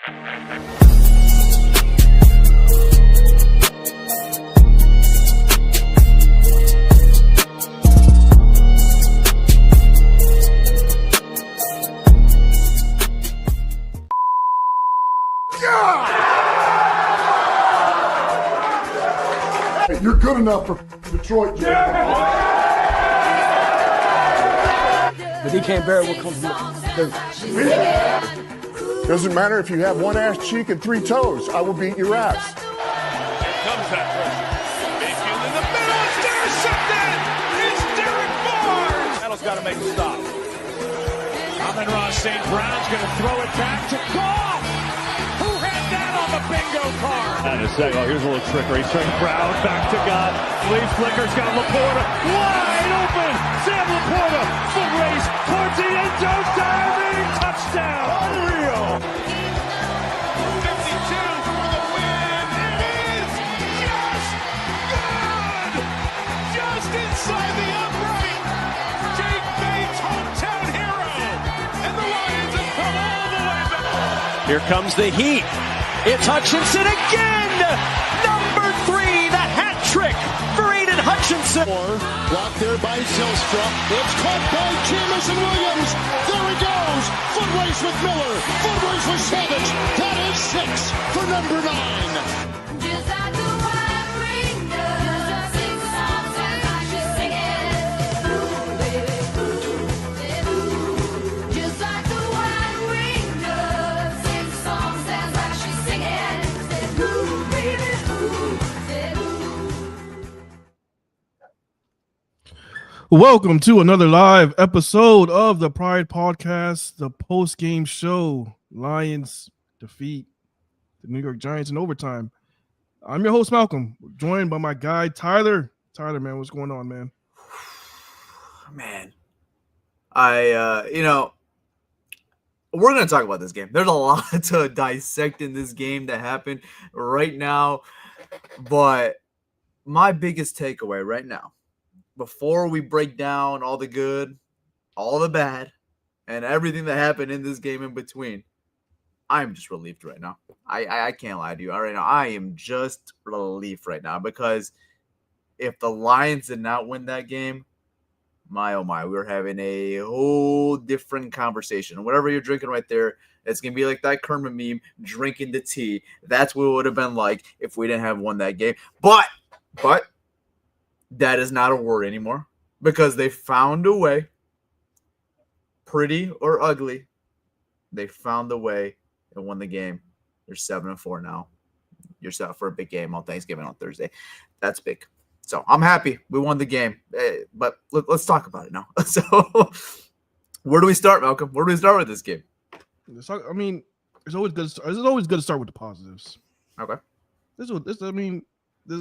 You're good enough for Detroit. But he can't bear what comes from Doesn't matter if you have one ass cheek and three toes. I will beat your ass. Here comes that pressure. Mayfield in the middle. It's intercepted. It's Derek Barnes. Seattle's got to make a stop. Amon-Ra St. Brown's going to throw it back to Goff. Who had that on the bingo card? And a second. Oh, here's a little trickery. St. Brown back to God. Lee Flicker's got Laporta wide open. Sam Laporta foot race towards the end zone. Diving touchdown. Unreal. 52 for the win. It is just good. Just inside the upright. Jake Bates, hometown hero. And the Lions have come all the way back. Here comes the heat. It's Hutchinson again. Number 3, the hat trick for Aiden Hutchinson. Blocked there by Zylstra. It's caught by Jamison Williams. There he goes. Foot race with Miller. Foot race with Savage. That is 6 for number 9. Welcome to another live episode of the Pride Podcast, the post-game show. Lions defeat the New York Giants in overtime. I'm your host, Malcolm, joined by my guy, Tyler. Tyler, man, what's going on, man? Man, we're going to talk about this game. There's a lot to dissect in this game that happened right now, but my biggest takeaway right now, before we break down all the good, all the bad, and everything that happened in this game in between, I'm just relieved right now. I can't lie to you. Right now, I am just relieved right now because if the Lions did not win that game, my oh my, we're having a whole different conversation. Whatever you're drinking right there, it's going to be like that Kermit meme, drinking the tea. That's what it would have been like if we didn't have won that game. But that is not a word anymore because they found a way, pretty or ugly, they found a way and won the game. You're 7-4 now. You're set for a big game on Thanksgiving on Thursday. That's big. So I'm happy we won the game, but let's talk about it now. So where do we start, Malcolm? Where do we start with this game? It's always good to start with the positives. Okay. We can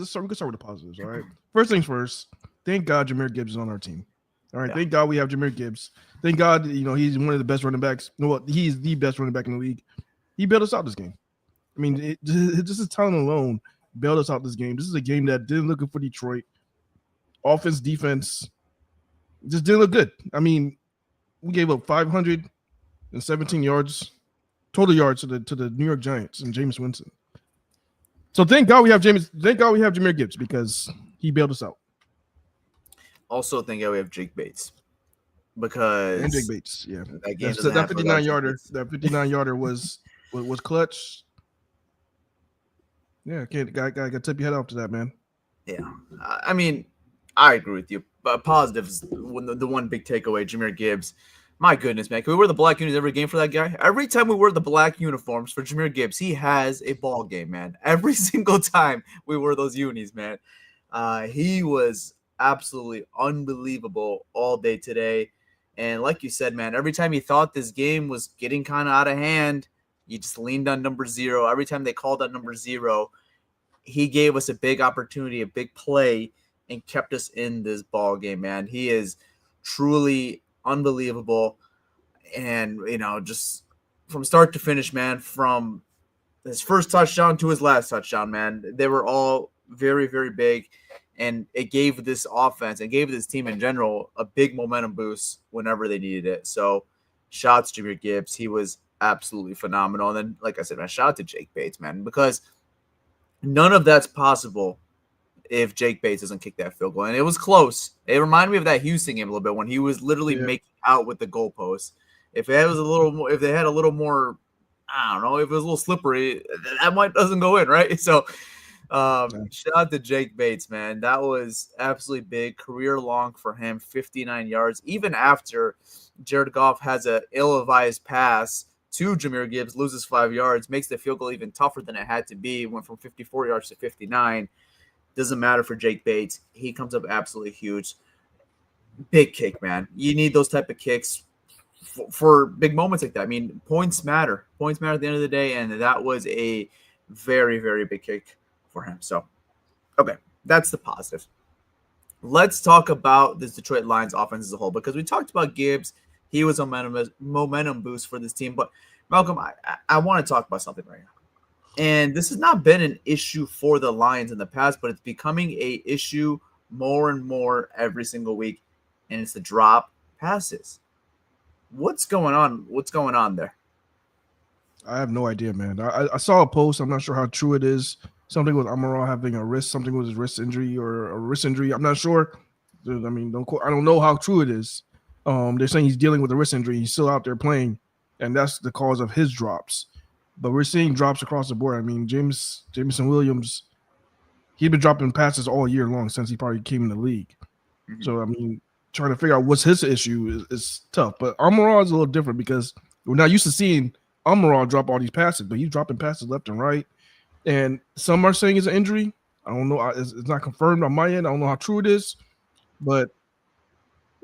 start with the positives, all right? First things first, thank God Jahmyr Gibbs is on our team. All right, yeah. Thank God we have Jahmyr Gibbs. Thank God, he's one of the best running backs. He's the best running back in the league. He bailed us out this game. I mean, just his talent alone bailed us out this game. This is a game that didn't look good for Detroit. Offense, defense, just didn't look good. I mean, we gave up 517 yards, total yards to the New York Giants and Jameis Winston. So thank God we have Jahmyr Gibbs because he bailed us out. Also, thank God we have Jake Bates because Jake Bates, yeah. That 59-yarder was clutch. Yeah, gotta tip your head off to that, man. Yeah, I mean, I agree with you. But positives, the one big takeaway, Jahmyr Gibbs. My goodness, man. Can we wear the black unis every game for that guy? Every time we wear the black uniforms for Jahmyr Gibbs, he has a ball game, man. Every single time we wear those unis, man. He was absolutely unbelievable all day today. And like you said, man, every time he thought this game was getting kind of out of hand, he just leaned on number 0. Every time they called out number 0, he gave us a big opportunity, a big play, and kept us in this ball game, man. He is truly unbelievable. And, just from start to finish, man, from his first touchdown to his last touchdown, man, they were all very, very big. And it gave this offense and gave this team in general a big momentum boost whenever they needed it. So, shots to Jahmyr Gibbs. He was absolutely phenomenal. And then, like I said, man, shout out to Jake Bates, man, because none of that's possible if Jake Bates doesn't kick that field goal. And it was close. It reminded me of that Houston game a little bit when he was literally making out with the goalpost. If it was a little more, if they had a little more, I don't know, if it was a little slippery, that doesn't go in, right? So shout out to Jake Bates, man. That was absolutely big, career long for him, 59 yards. Even after Jared Goff has a ill-advised pass to Jahmyr Gibbs, loses 5 yards, makes the field goal even tougher than it had to be, went from 54 yards to 59. Doesn't matter for Jake Bates. He comes up absolutely huge. Big kick, man. You need those type of kicks for big moments like that. I mean, points matter. Points matter at the end of the day, and that was a very, very big kick for him. So, okay, that's the positive. Let's talk about this Detroit Lions offense as a whole, because we talked about Gibbs. He was a momentum boost for this team. But, Malcolm, I want to talk about something right now. And this has not been an issue for the Lions in the past, but it's becoming a issue more and more every single week, and it's the drop passes. What's going on? What's going on there? I have no idea, man. I saw a post. I'm not sure how true it is. Something with Amaral having a wrist, something with his wrist injury or a wrist injury. I'm not sure. I mean, I don't know how true it is. They're saying he's dealing with a wrist injury. He's still out there playing, and that's the cause of his drops. But we're seeing drops across the board. I mean, Jameson Williams, he's been dropping passes all year long since he probably came in the league. Mm-hmm. So, I mean, trying to figure out what's his issue is tough. But Amaral is a little different because we're not used to seeing Amaral drop all these passes, but he's dropping passes left and right. And some are saying it's an injury. I don't know. It's not confirmed on my end. I don't know how true it is. But,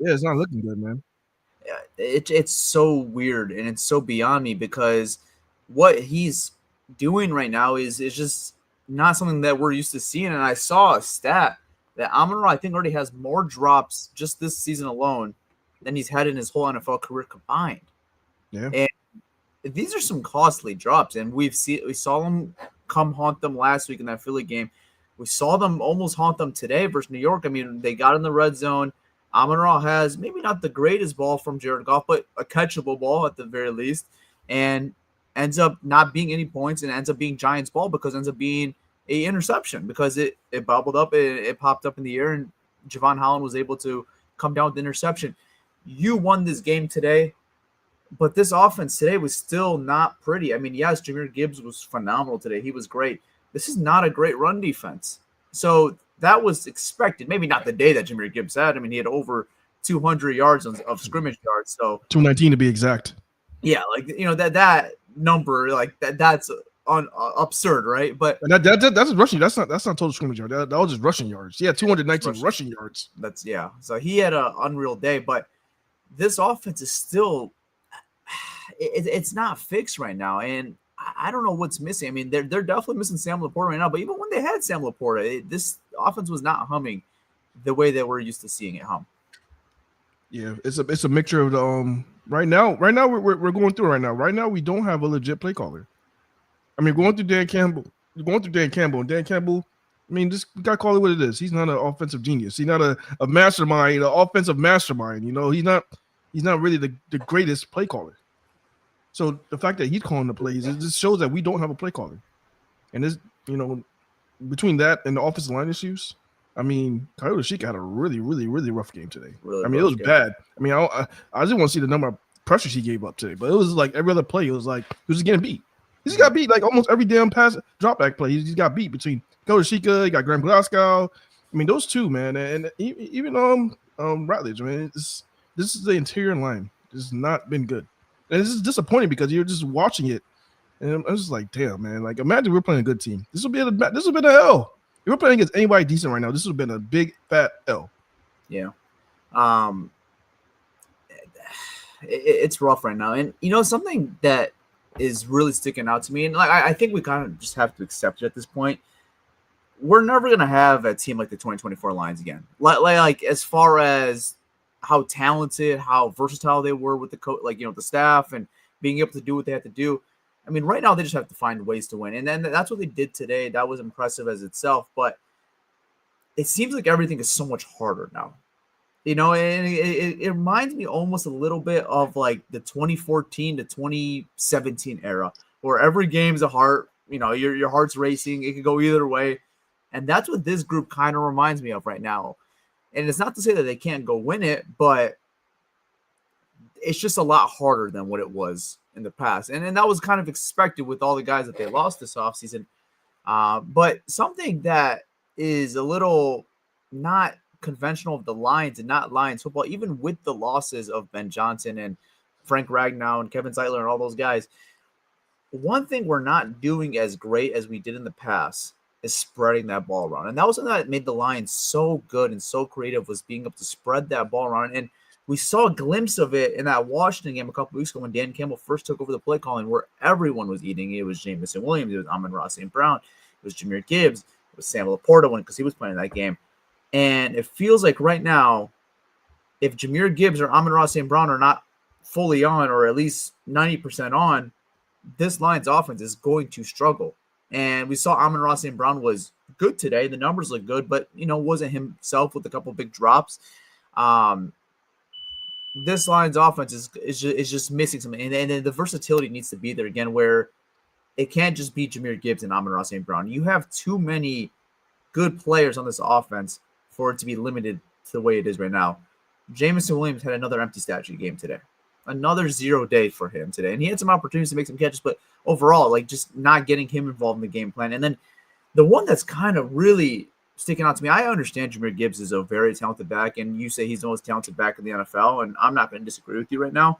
yeah, it's not looking good, man. Yeah, it's so weird, and it's so beyond me because what he's doing right now is just not something that we're used to seeing. And I saw a stat that Amon-Ra, I think, already has more drops just this season alone than he's had in his whole NFL career combined. Yeah. And these are some costly drops, and we saw them come haunt them last week in that Philly game. We saw them almost haunt them today versus New York. I mean, they got in the red zone. Amon-Ra has maybe not the greatest ball from Jared Goff, but a catchable ball at the very least, and ends up not being any points and ends up being Giants ball because it ends up being a interception because it bubbled up, it popped up in the air, and Javon Holland was able to come down with the interception. You won this game today, but this offense today was still not pretty. I mean, yes, Jahmyr Gibbs was phenomenal today. He was great. This is not a great run defense. So that was expected. Maybe not the day that Jahmyr Gibbs had. I mean, he had over 200 yards of scrimmage yards. So 219 to be exact. Yeah, like, you know, that number, like that's absurd, right? But that's rushing. That's not total scrimmage yard. That was just rushing yards. Yeah, 219 rushing yards. That's So he had an unreal day, but this offense is still it's not fixed right now, and I don't know what's missing. I mean, they're definitely missing Sam Laporta right now, but even when they had Sam Laporta, this offense was not humming the way that we're used to seeing it hum. Yeah, it's a mixture of the right now we're going through right now. Right now we don't have a legit play caller. I mean, going through Dan Campbell, and Dan Campbell, I mean, just got to call it what it is. He's not an offensive genius. He's not a mastermind, an offensive mastermind. You know, he's not really the greatest play caller. So the fact that he's calling the plays, it just shows that we don't have a play caller. And this, you know, between that and the offensive line issues, I mean, Kyle Sheik had a really, really, really rough game today. It was bad. I mean, I just want to see the number of pressures he gave up today, but it was like every other play, it was like he was just getting beat. He's got beat like almost every damn pass drop back play. He's got beat between Kyle Sheik, you got Graham Glasgow. I mean, those two, man, and even Ratledge. I mean, this is the interior line. This has not been good. And this is disappointing because you're just watching it, and I'm just like, damn, man. Like, imagine we're playing a good team. This would be an L. If we're playing against anybody decent right now, this would have been a big fat L. Yeah, it's rough right now, and you know something that is really sticking out to me, and like I think we kind of just have to accept it at this point. We're never gonna have a team like the 2024 Lions again. Like as far as how talented, how versatile they were with the coach, like, you know, the staff and being able to do what they had to do. I mean, right now they just have to find ways to win. And then that's what they did today. That was impressive as itself, but it seems like everything is so much harder now. You know, and it reminds me almost a little bit of like the 2014 to 2017 era, where every game's a heart. You know, your heart's racing. It could go either way, and that's what this group kind of reminds me of right now. And it's not to say that they can't go win it, but it's just a lot harder than what it was in the past, and that was kind of expected with all the guys that they lost this offseason. But something that is a little not conventional of the Lions and not Lions football, even with the losses of Ben Johnson and Frank Ragnow and Kevin Zeitler and all those guys, one thing we're not doing as great as we did in the past is spreading that ball around. And that was something that made the Lions so good and so creative, was being able to spread that ball around. And we saw a glimpse of it in that Washington game a couple weeks ago when Dan Campbell first took over the play calling, where everyone was eating. It was Jameson Williams, it was Amon-Ra St. Brown, it was Jahmyr Gibbs, it was Sam Laporta because he was playing that game. And it feels like right now, if Jahmyr Gibbs or Amon-Ra St. Brown are not fully on, or at least 90% on, this Lions offense is going to struggle. And we saw Amon-Ra St. Brown was good today. The numbers look good, but, you know, wasn't himself with a couple big drops. This Lions offense is just missing something. And the versatility needs to be there again, where it can't just be Jahmyr Gibbs and Amon-Ra St. Brown. You have too many good players on this offense for it to be limited to the way it is right now. Jameson Williams had another empty stat sheet game today. Another 0 day for him today. And he had some opportunities to make some catches, but overall, like, just not getting him involved in the game plan. And then the one that's kind of really sticking out to me, I understand Jahmyr Gibbs is a very talented back, and you say he's the most talented back in the NFL, and I'm not going to disagree with you right now.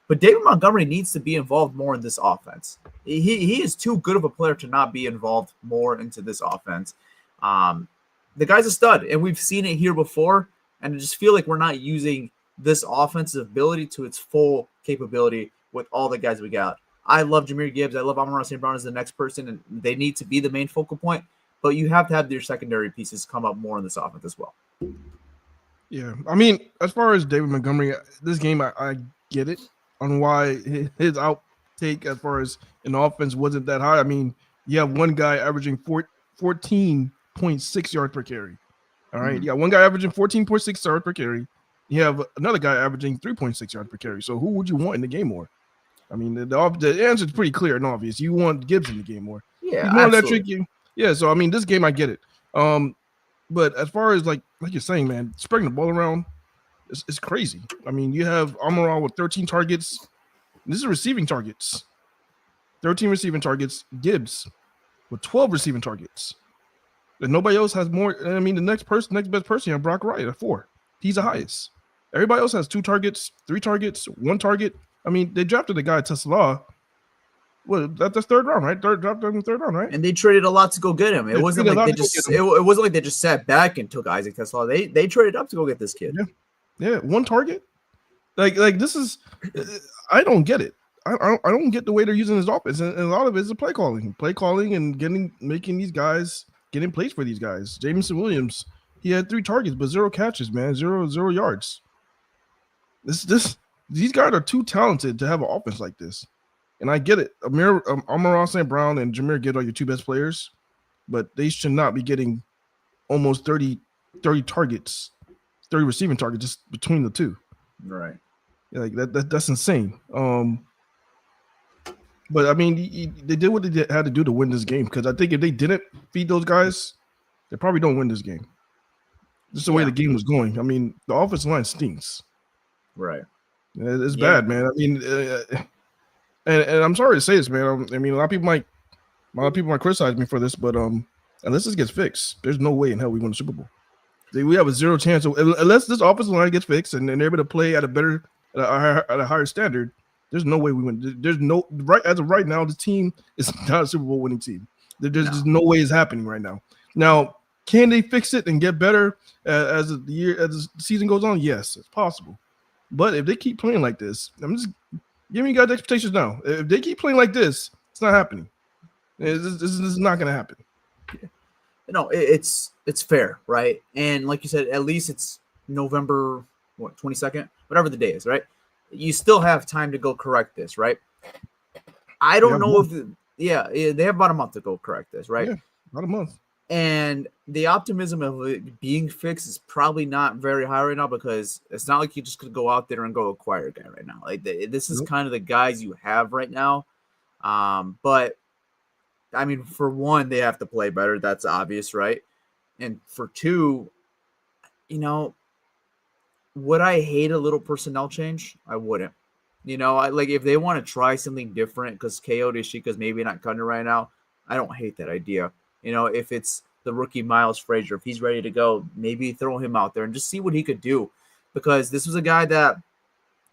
But David Montgomery needs to be involved more in this offense. He is too good of a player to not be involved more into this offense. The guy's a stud, and we've seen it here before, and I just feel like we're not using this offensive ability to its full capability with all the guys we got. I love Jahmyr Gibbs. I love Amon-Ra St. Brown as the next person, and they need to be the main focal point, but you have to have your secondary pieces come up more in this offense as well. Yeah, I mean, as far as David Montgomery, this game, I get it on why his outtake as far as an offense wasn't that high. I mean, you have one guy averaging 14.6 yards per carry. All right. You got one guy averaging 14.6 yards per carry. You have another guy averaging 3.6 yards per carry. So who would you want in the game more? I mean, the answer is pretty clear and obvious. You want Gibbs in the game more. Yeah, more that tricky. Yeah. So I mean, this game I get it. But as far as like you're saying, man, spreading the ball around, it's crazy. I mean, you have Amon-Ra with 13 targets. This is receiving targets. 13 receiving targets. Gibbs with 12 receiving targets. And nobody else has more. I mean, the next best person, you have Brock Wright at 4. He's the highest. Everybody else has 2 targets, 3 targets, 1 target. I mean, they drafted the guy Tesla. Well, that's third round, right? Dropped him in the third round, right? And they traded a lot to go get him. It wasn't like they just sat back and took Isaac Tesla. They traded up to go get this kid. Yeah, 1 target. Like this is, I don't get it. I don't get the way they're using his offense, and a lot of it is the play calling, and making these guys getting plays for these guys. Jameson Williams, he had 3 targets but 0 catches, man, 0 yards. These guys are too talented to have an offense like this. And I get it. Amon-Ra St. Brown and Jahmyr Gibbs are your 2 best players, but they should not be getting almost 30 targets, 30 receiving targets just between the 2. Right. Yeah, like that's insane. But I mean, they did what they had to do to win this game, because I think if they didn't feed those guys, they probably don't win this game. Just the way the game was going. I mean, the offensive line stinks. Right. It's bad, man. I mean, and I'm sorry to say this, man. I mean, a lot of people might criticize me for this, but unless this gets fixed, there's no way in hell we win the Super Bowl. We have a 0 chance unless this offensive line gets fixed and they're able to play at a higher standard. There's no way we win. There's no as of right now, the team is not a Super Bowl winning team. There's just no way it's happening right now. Now, can they fix it and get better as the season goes on? Yes, it's possible. But if they keep playing like this, I'm just giving you guys expectations now. If they keep playing like this, it's not happening. This is not going to happen. No, it's fair, right? And like you said, at least it's November 22nd, whatever the day is, right? You still have time to go correct this, right? I don't know if they have about a month to go correct this, right? Yeah, about a month. And the optimism of it being fixed is probably not very high right now because it's not like you just could go out there and go acquire a guy right now. Like this is kind of the guys you have right now. But I mean, for one, they have to play better. That's obvious, right? And for two, would I hate a little personnel change? I wouldn't. I like if they want to try something different because Coyote Ashika's maybe not cutting it right now. I don't hate that idea. If it's the rookie Miles Frazier, if he's ready to go, maybe throw him out there and just see what he could do. Because this was a guy that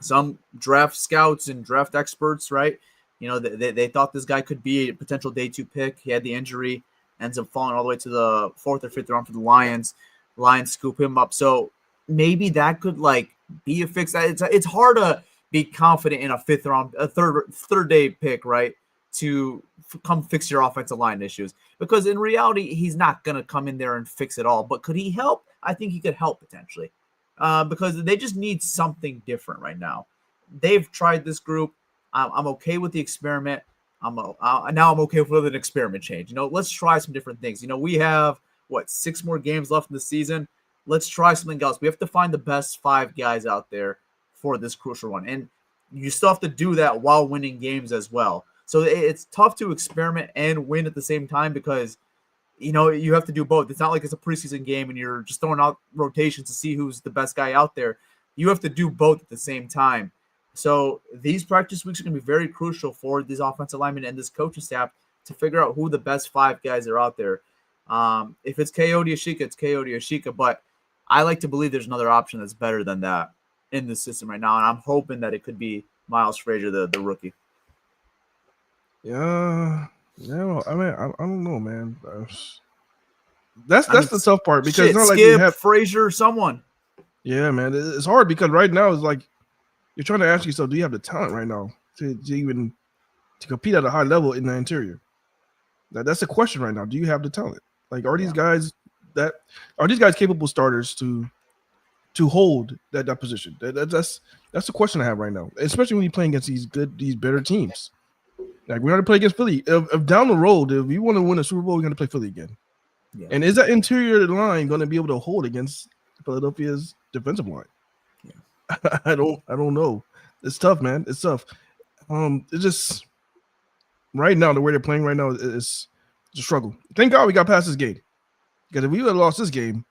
some draft scouts and draft experts, right? They thought this guy could be a potential day 2 pick. He had the injury, ends up falling all the way to the 4th or 5th round for the Lions. Lions scoop him up. So maybe that could be a fix. It's hard to be confident in a 5th round, a third day pick, right? To come fix your offensive line issues, because in reality, he's not going to come in there and fix it all. But could he help? I think he could help potentially, because they just need something different right now. They've tried this group. I'm okay with the experiment. Now I'm okay with an experiment change. Let's try some different things. We have 6 more games left in the season. Let's try something else. We have to find the best 5 guys out there for this crucial one, and you still have to do that while winning games as well. So it's tough to experiment and win at the same time because, you have to do both. It's not like it's a preseason game and you're just throwing out rotations to see who's the best guy out there. You have to do both at the same time. So these practice weeks are going to be very crucial for these offensive linemen and this coaching staff to figure out who the best 5 guys are out there. If it's Coyote Ashika, it's Coyote Ashika. But I like to believe there's another option that's better than that in the system right now. And I'm hoping that it could be Miles Frazier, the rookie. Yeah, I don't know, man. That's the tough part because it's not like you have Frazier, someone. Yeah, man, it's hard because right now it's like you're trying to ask yourself, do you have the talent right now to even to compete at a high level in the interior? That's the question right now. Do you have the talent? Like, are these guys capable starters to hold that position? That's the question I have right now, especially when you're playing against these better teams. Like, we're going to play against Philly. If down the road, if you want to win a Super Bowl, you're going to play Philly again. Yeah. And is that interior line going to be able to hold against Philadelphia's defensive line? Yeah. I don't know. It's tough, man. It's tough. It's just right now, the way they're playing right now is a struggle. Thank God we got past this game. Because if we would have lost this game,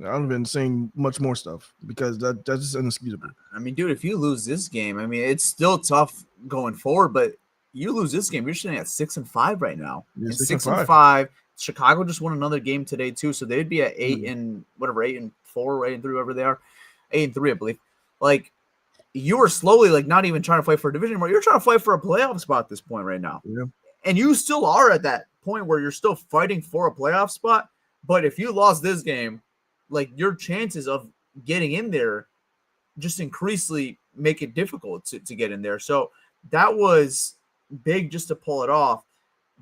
I would have been saying much more stuff because that's just inexcusable. I mean, dude, if you lose this game, it's still tough going forward, but you lose this game, you're sitting at 6-5 right now. Yeah, 6-5. Chicago just won another game today too, so they'd be at 8-4, 8-3, whatever they are, 8-3, I believe. Like, you are slowly not even trying to fight for a division anymore. You're trying to fight for a playoff spot at this point right now. Yeah. And you still are at that point where you're still fighting for a playoff spot. But if you lost this game, your chances of getting in there just increasingly make it difficult to get in there. So that was big just to pull it off.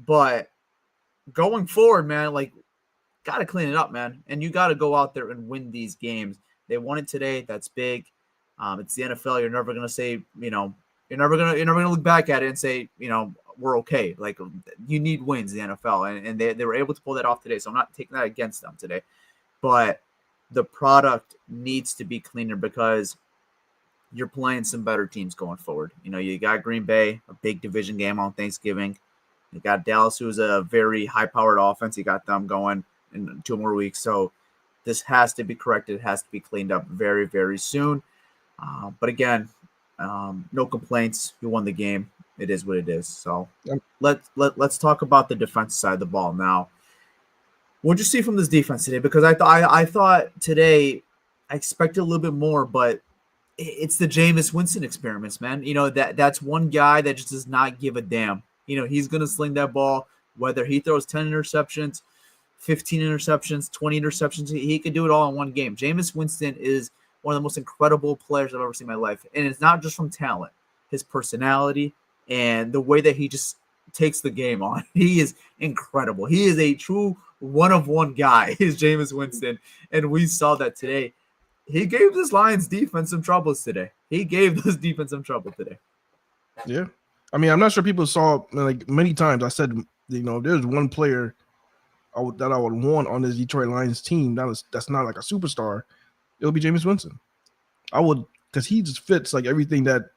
But going forward, man, got to clean it up, man. And you got to go out there and win these games. They won it today. That's big. It's the NFL. You're never going to say, you're never going to look back at it and say, we're okay. You need wins in the NFL. And they were able to pull that off today. So I'm not taking that against them today. But the product needs to be cleaner because you're playing some better teams going forward. You got Green Bay, a big division game on Thanksgiving. You got Dallas, who's a very high-powered offense. You got them going in 2 more weeks. So this has to be corrected. It has to be cleaned up very, very soon. But again, no complaints. You won the game. It is what it is. So let's talk about the defensive side of the ball now. What'd you see from this defense today? Because I thought today I expected a little bit more, but it's the Jameis Winston experiments, man. That's one guy that just does not give a damn. He's going to sling that ball, whether he throws 10 interceptions, 15 interceptions, 20 interceptions. He can do it all in one game. Jameis Winston is one of the most incredible players I've ever seen in my life. And it's not just from talent, his personality and the way that he just takes the game on. He is incredible. He is a true one-of-one guy, is Jameis Winston. And we saw that today. He gave this Lions defense some troubles today. Yeah. I'm not sure people saw, many times I said, if there's one player I would want on this Detroit Lions team that's not like a superstar, it'll be Jameis Winston. I would, because he just fits like everything that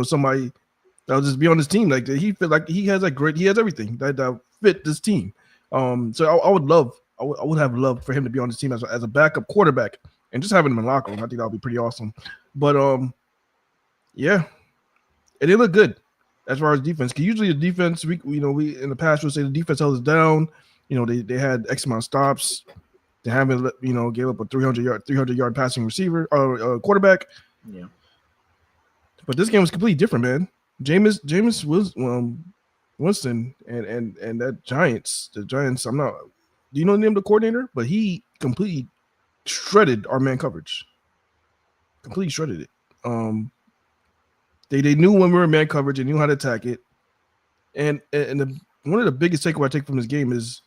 somebody that'll just be on this team. Like he fit like he has everything that fit this team. So I would have loved for him to be on this team as a backup quarterback and just having him in locker room. I think that would be pretty awesome. But yeah, and they look good as far as defense. Because usually the defense, we in the past would say the defense held us down. They had X amount of stops. They haven't gave up a 300-yard passing receiver or quarterback. Yeah. But this game was completely different, man. Jameis was Winston and that Giants. The Giants. Do you know the name of the coordinator? But he completely shredded our man coverage. Completely shredded it. They knew when we were in man coverage and knew how to attack it. And one of the biggest takeaway I take from this game is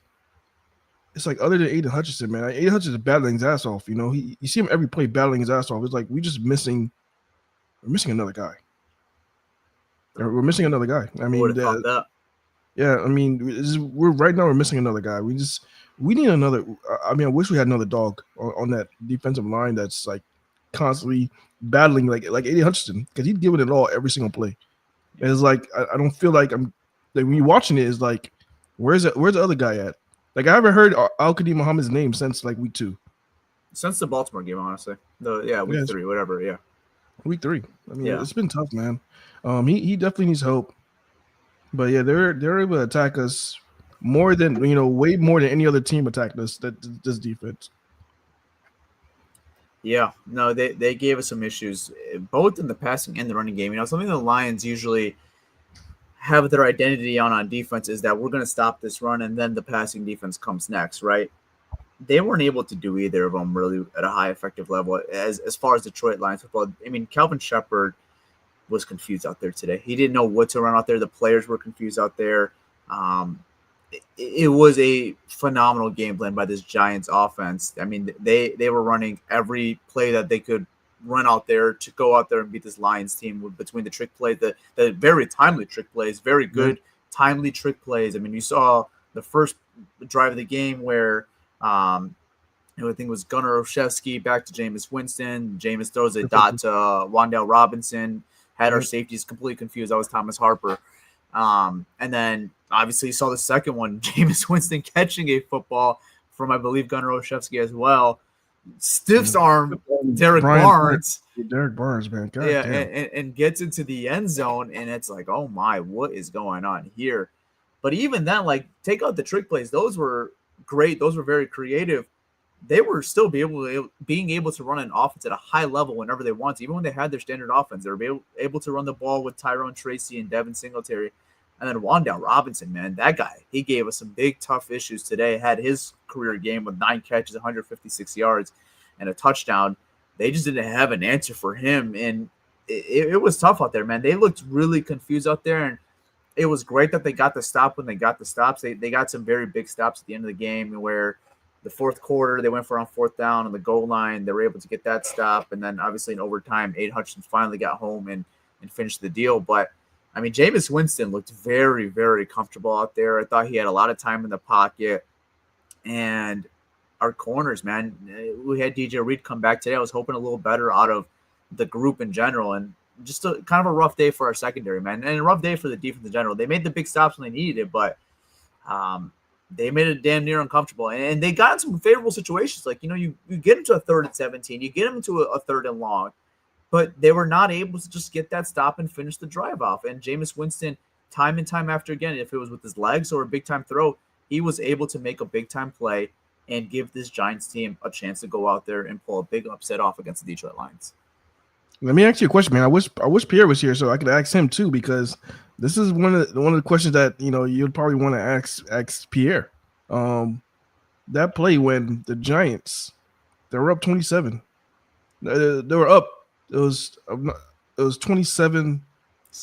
it's like other than Aiden Hutchinson, man. Aiden Hutchinson is battling his ass off. You see him every play battling his ass off. It's like we're missing another guy. We're missing another guy. I mean, that. Yeah, I mean, we're missing another guy. We need another. I mean, I wish we had another dog on that defensive line that's like constantly battling like Aiden Hutchinson, because he's giving it all every single play. And it's like I don't feel like I'm like when you're watching it, it's like where's the other guy at? Like I haven't heard Al-Qadim Muhammad's name since like week 2. Since the Baltimore game, honestly. Week 3, whatever. Yeah. Week 3. I mean, It's been tough, man. He definitely needs help. But yeah, they're able to attack us more than way more than any other team attacked us. This defense. Yeah, no, they gave us some issues both in the passing and the running game. Something the Lions usually have their identity on defense is that we're going to stop this run and then the passing defense comes next, right? They weren't able to do either of them really at a high effective level as far as Detroit Lions football. I mean, Calvin Shepard was confused out there today. He didn't know what to run out there. The players were confused out there. It was a phenomenal game plan by this Giants offense. I mean, they were running every play that they could run out there to go out there and beat this Lions team between the trick plays, the very timely trick plays, very good timely trick plays. I mean, you saw the first drive of the game where I think it was Gunnar Olszewski back to Jameis Winston. Jameis throws a dot to Wan'Dale Robinson. Had our safeties completely confused. That was Thomas Harper. And then obviously you saw the second one, Jameis Winston catching a football from, I believe, Gunnar Olszewski as well. Stiffs arm Derek Barnes. Derek Barnes, man. God damn. And gets into the end zone, and it's like, oh my, what is going on here? But even then, like, take out the trick plays. Those were great. Those were very creative. They were still being able to run an offense at a high level whenever they want to. Even when they had their standard offense, they were able to run the ball with Tyrone Tracy and Devin Singletary. And then Wan'Dale Robinson, man, that guy, he gave us some big, tough issues today. Had his career game with 9 catches, 156 yards, and a touchdown. They just didn't have an answer for him. And it was tough out there, man. They looked really confused out there. And it was great that they got the stop when they got the stops. They got some very big stops at the end of the game where the fourth quarter, they went for on 4th down on the goal line. They were able to get that stop. And then obviously in overtime, Aiden Hutchinson finally got home and finished the deal. But I mean, Jameis Winston looked very, very comfortable out there. I thought he had a lot of time in the pocket. And our corners, man, we had DJ Reed come back today. I was hoping a little better out of the group in general. And just kind of a rough day for our secondary, man. And a rough day for the defense in general. They made the big stops when they needed it, but they made it damn near uncomfortable. And they got in some favorable situations. Like, you get them to a 3rd and 17. You get them to a 3rd and long. But they were not able to just get that stop and finish the drive off. And Jameis Winston, time and time after again, if it was with his legs or a big-time throw, he was able to make a big-time play and give this Giants team a chance to go out there and pull a big upset off against the Detroit Lions. Let me ask you a question, man. I wish Pierre was here so I could ask him too, because this is one of the questions that you'd probably want to ask Pierre. That play when the Giants, they were up 27. They were up. It was 27-17,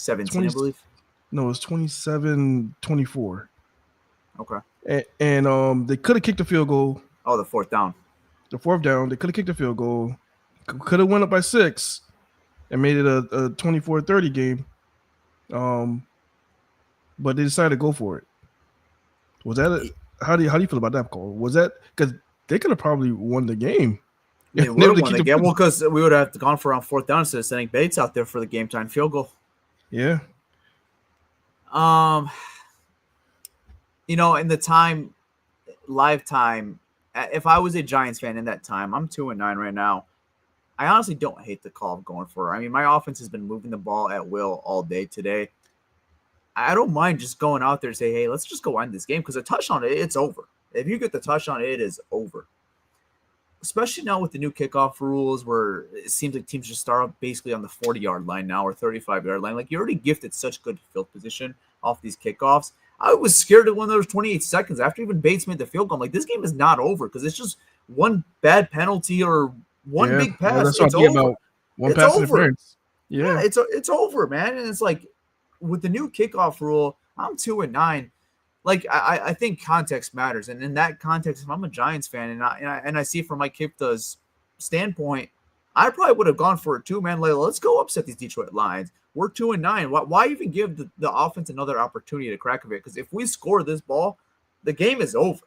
I believe. No, it was 27-24. Okay. And they could have kicked the field goal. Oh, the 4th down. The 4th down. They could have kicked the field goal. Could have went up by 6 and made it a 24-30 game. But they decided to go for it. Was that it? how do you feel about that call? Was that because they could have probably won the game? They would have won the game. Well, because we would have gone for on 4th down instead of sending Bates out there for the game time field goal. Yeah. In the live time, if I was a Giants fan in that time, I'm 2-9 right now. I honestly don't hate the call of going for it. I mean, my offense has been moving the ball at will all day today. I don't mind just going out there and say, hey, let's just go end this game because a touchdown, it's over. If you get the touchdown, it is over. Especially now with the new kickoff rules where it seems like teams just start up basically on the 40-yard line now or 35-yard line. Like, you already gifted such good field position off these kickoffs. I was scared of when there was 28 seconds after even Bates made the field goal. I'm like, this game is not over because it's just one bad penalty or one big pass. That's what I'm talking about. One pass interference. Yeah, it's over, man. And it's like with the new kickoff rule, I'm 2-9. Like, I think context matters, and in that context, if I'm a Giants fan and I see from Mike Kifta's standpoint, I probably would have gone for it too, man. Like, let's go upset these Detroit Lions. We're 2-9. Why even give the offense another opportunity to crack a bit? Because if we score this ball, the game is over.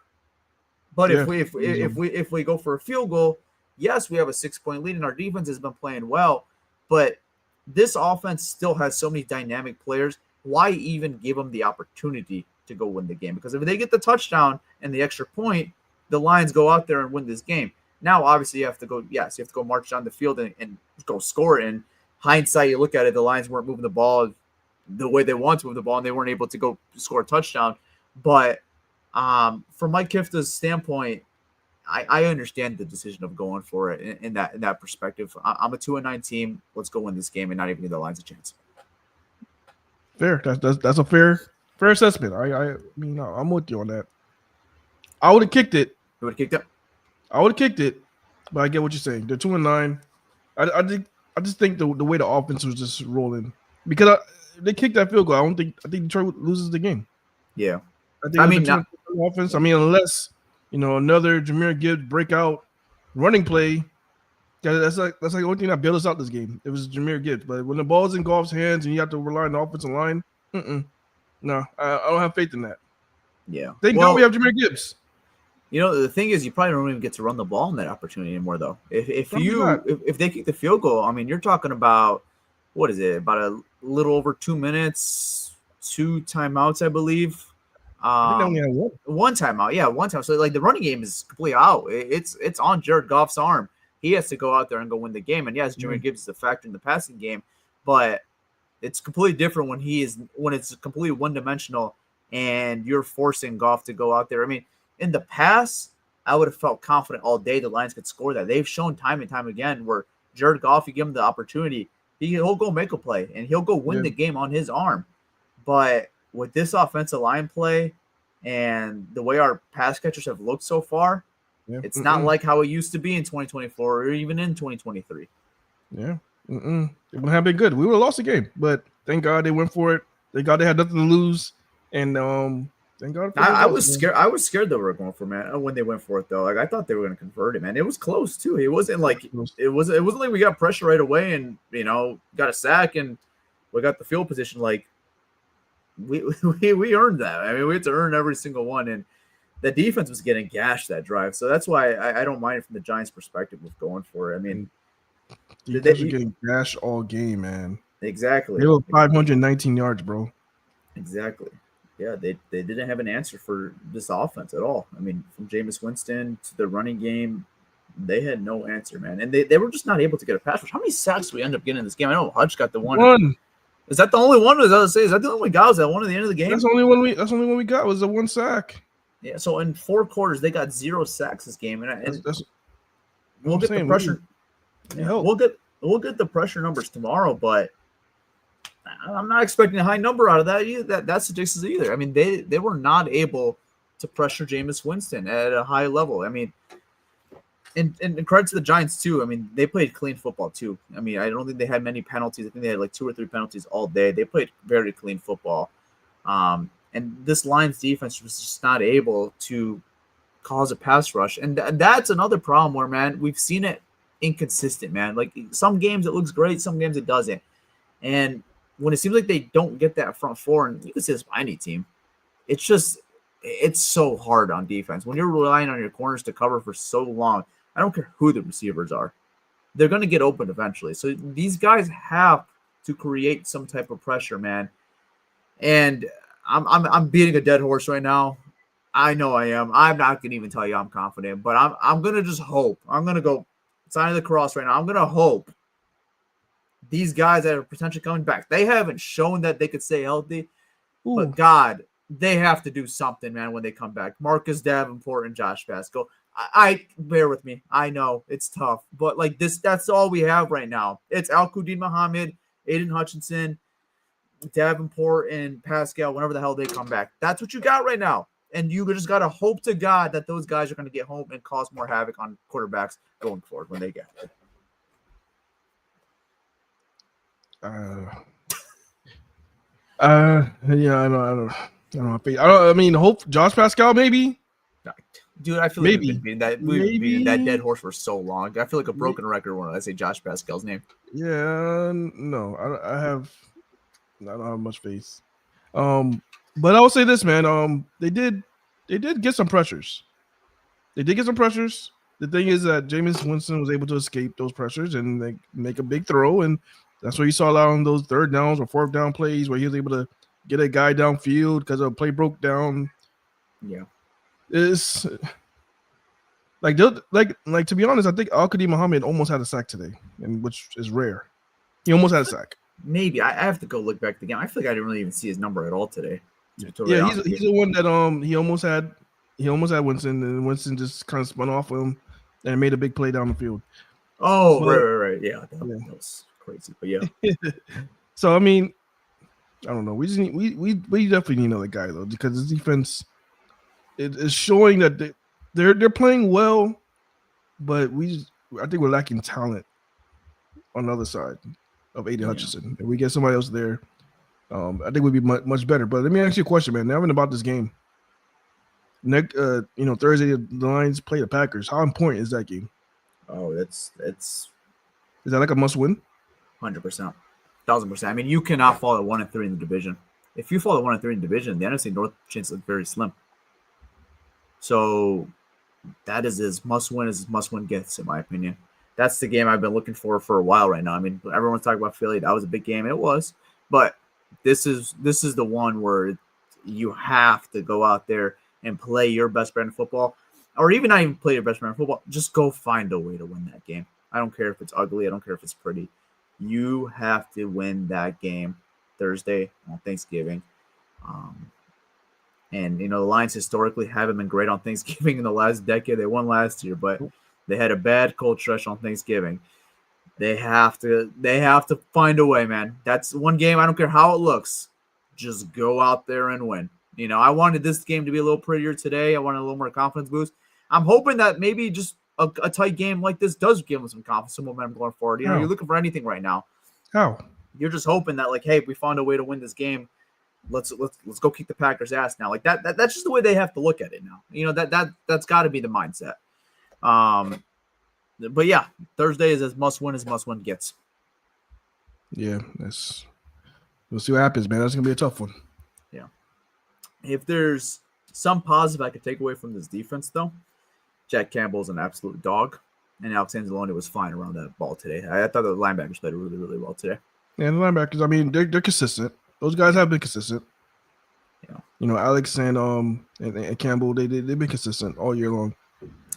But if we go for a field goal, yes, we have a 6-point lead, and our defense has been playing well. But this offense still has so many dynamic players. Why even give them the opportunity to go win the game? Because if they get the touchdown and the extra point, the Lions go out there and win this game. Now, obviously, you have to go march down the field and go score it. In hindsight, you look at it, the Lions weren't moving the ball the way they want to move the ball, and they weren't able to go score a touchdown. But from Mike Kifta's standpoint, I understand the decision of going for it in that perspective. I'm a 2-9 team. Let's go win this game and not even give the Lions a chance. Fair. That's a fair assessment. I mean, I'm with you on that. I would have kicked it. You would have kicked it? I would have kicked it, but I get what you're saying. They're 2-9. I just think the way the offense was just rolling because they kicked that field goal. I think Detroit loses the game. Yeah, I mean, offense. I mean, unless another Jahmyr Gibbs breakout running play. That's like the only thing that bailed us out this game. It was Jahmyr Gibbs, but when the ball's in Goff's hands and you have to rely on the offensive line, no, I don't have faith in that. Yeah, thank God we have Jahmyr Gibbs. The thing is, you probably don't even get to run the ball in that opportunity anymore, though. If they kick the field goal, I mean, you're talking about what is it? About a little over 2 minutes, 2 timeouts, I believe. I think they only had one timeout. Yeah, one time. So like the running game is completely out. It's on Jared Goff's arm. He has to go out there and go win the game. And yes, Jahmyr Gibbs is a factor in the passing game, but it's completely different when it's completely one-dimensional and you're forcing Goff to go out there. I mean, in the past, I would have felt confident all day the Lions could score that. They've shown time and time again where Jared Goff, you give him the opportunity, he'll go make a play and he'll go win the game on his arm. But with this offensive line play and the way our pass catchers have looked so far, it's not like how it used to be in 2024 or even in 2023. Yeah. It wouldn't have been good. We would have lost the game, but thank God they went for it. Thank God they had nothing to lose. And thank God. I was scared. I was scared they were going for it, man. When they went for it, though, like I thought they were going to convert it, man. It was close too. It wasn't like it wasn't like we got pressure right away and got a sack and we got the field position. Like we earned that. I mean, we had to earn every single one, and the defense was getting gashed that drive. So that's why I don't mind it from the Giants' perspective of going for it. I mean, they were getting gashed all game, man. Exactly. They were 519 yards, bro. Exactly. Yeah, they didn't have an answer for this offense at all. I mean, from Jameis Winston to the running game, they had no answer, man. And they were just not able to get a pass rush. How many sacks did we end up getting in this game? I know Hutch got the one. Is that the only one? Is that the only one we got? Was that one at the end of the game? That's the only one we got was the one sack. Yeah, so in 4 quarters, they got 0 sacks this game. And we'll get the pressure. We'll get the pressure numbers tomorrow, but I'm not expecting a high number out of that either. That statistics either. I mean, they were not able to pressure Jameis Winston at a high level. I mean, and credit to the Giants too. I mean, they played clean football too. I mean, I don't think they had many penalties. I think they had like 2 or 3 penalties all day. They played very clean football. And this Lions defense was just not able to cause a pass rush. And that's another problem where, man, we've seen it inconsistent, man. Like some games it looks great, some games it doesn't. And when it seems like they don't get that front four, and you can see this by any team, it's just it's so hard on defense when you're relying on your corners to cover for so long. I don't care who the receivers are. They're going to get open eventually. So these guys have to create some type of pressure, man. And I'm beating a dead horse right now. I know I am. I'm not going to even tell you I'm confident, but I'm going to just hope. I'm going to go sign of the cross right now. I'm going to hope these guys that are potentially coming back, they haven't shown that they could stay healthy. Ooh. But God, they have to do something, man, when they come back. Marcus Davenport and Josh Pascal. I bear with me. I know it's tough, but like this, that's all we have right now. It's Al-Quddin Muhammad, Aiden Hutchinson, Davenport, and Pascal, whenever the hell they come back. That's what you got right now. And you just got to hope to God that those guys are going to get home and cause more havoc on quarterbacks going forward when they get it. Yeah, I don't. I mean, hope Josh Pascal maybe. Dude, I feel like we've been beating that dead horse for so long. I feel like a broken record when I say Josh Pascal's name. Yeah, no, I don't have much faith. But I will say this, man. They did get some pressures. They did get some pressures. The thing is that Jameis Winston was able to escape those pressures and they make a big throw, and that's what you saw a lot on those third downs or fourth down plays where he was able to get a guy downfield because a play broke down. Yeah. Is like to be honest, I think Al-Quddin Muhammad almost had a sack today, and which is rare. He almost had a sack. Maybe I have to go look back at the game. I feel like I didn't really even see his number at all today. Yeah, he's the one that he almost had Winston, and Winston just kind of spun off him and made a big play down the field. Oh, right. Yeah, that was crazy. But yeah. So I mean, I don't know. We just need we definitely need another guy though, because this defense is showing that they're playing well, but I think we're lacking talent on the other side of Aiden Hutchinson. If we get somebody else there, I think we'd be much better. But let me ask you a question, man. Now about this game. Thursday the Lions play the Packers. How important is that game? Oh, it's is that like a must win? 100%, 1,000%. I mean, you cannot fall at 1-3 in the division. If you fall at 1-3 in the division, the NFC North chance is very slim. So that is as must win gets, in my opinion. That's the game I've been looking for a while right now. I mean, everyone's talking about Philly. That was a big game. It was, but this is the one where you have to go out there and play your best brand of football, or even not even play your best brand of football. Just go find a way to win that game. I don't care if it's ugly. I don't care if it's pretty. You have to win that game Thursday on Thanksgiving. And, the Lions historically haven't been great on Thanksgiving in the last decade. They won last year, but they had a bad cold stretch on Thanksgiving. They have to find a way, man. That's one game. I don't care how it looks. Just go out there and win. I wanted this game to be a little prettier today. I wanted a little more confidence boost. I'm hoping that maybe just a tight game like this does give them some confidence, some momentum going forward. You're looking for anything right now. How? You're just hoping that, like, hey, we found a way to win this game. Let's go kick the Packers' ass now. Like that's just the way they have to look at it now. That's got to be the mindset. But yeah, Thursday is as must win gets. Yeah, we'll see what happens, man. That's gonna be a tough one. Yeah. If there's some positive I could take away from this defense, though, Jack Campbell's an absolute dog, and Alex Anzalone was fine around that ball today. I thought the linebackers played really, really well today. Yeah, the linebackers. I mean, they're consistent. Those guys have been consistent. Yeah. Alex and Campbell, they've been consistent all year long.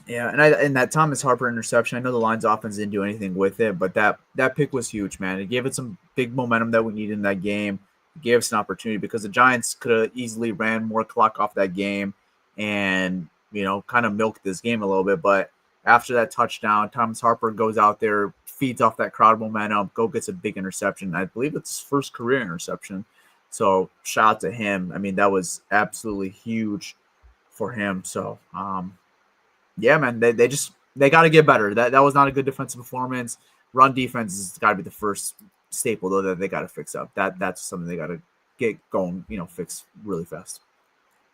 Yeah, and that Thomas Harper interception, I know the Lions offense didn't do anything with it, but that pick was huge, man. It gave it some big momentum that we needed in that game. It gave us an opportunity because the Giants could have easily ran more clock off that game and, kind of milked this game a little bit. But after that touchdown, Thomas Harper goes out there, feeds off that crowd momentum, gets a big interception. I believe it's his first career interception. So shout out to him. I mean, that was absolutely huge for him. So, yeah, man, they got to get better. That was not a good defensive performance. Run defense has got to be the first staple, though, that they got to fix up. That's something they got to get going, fix really fast.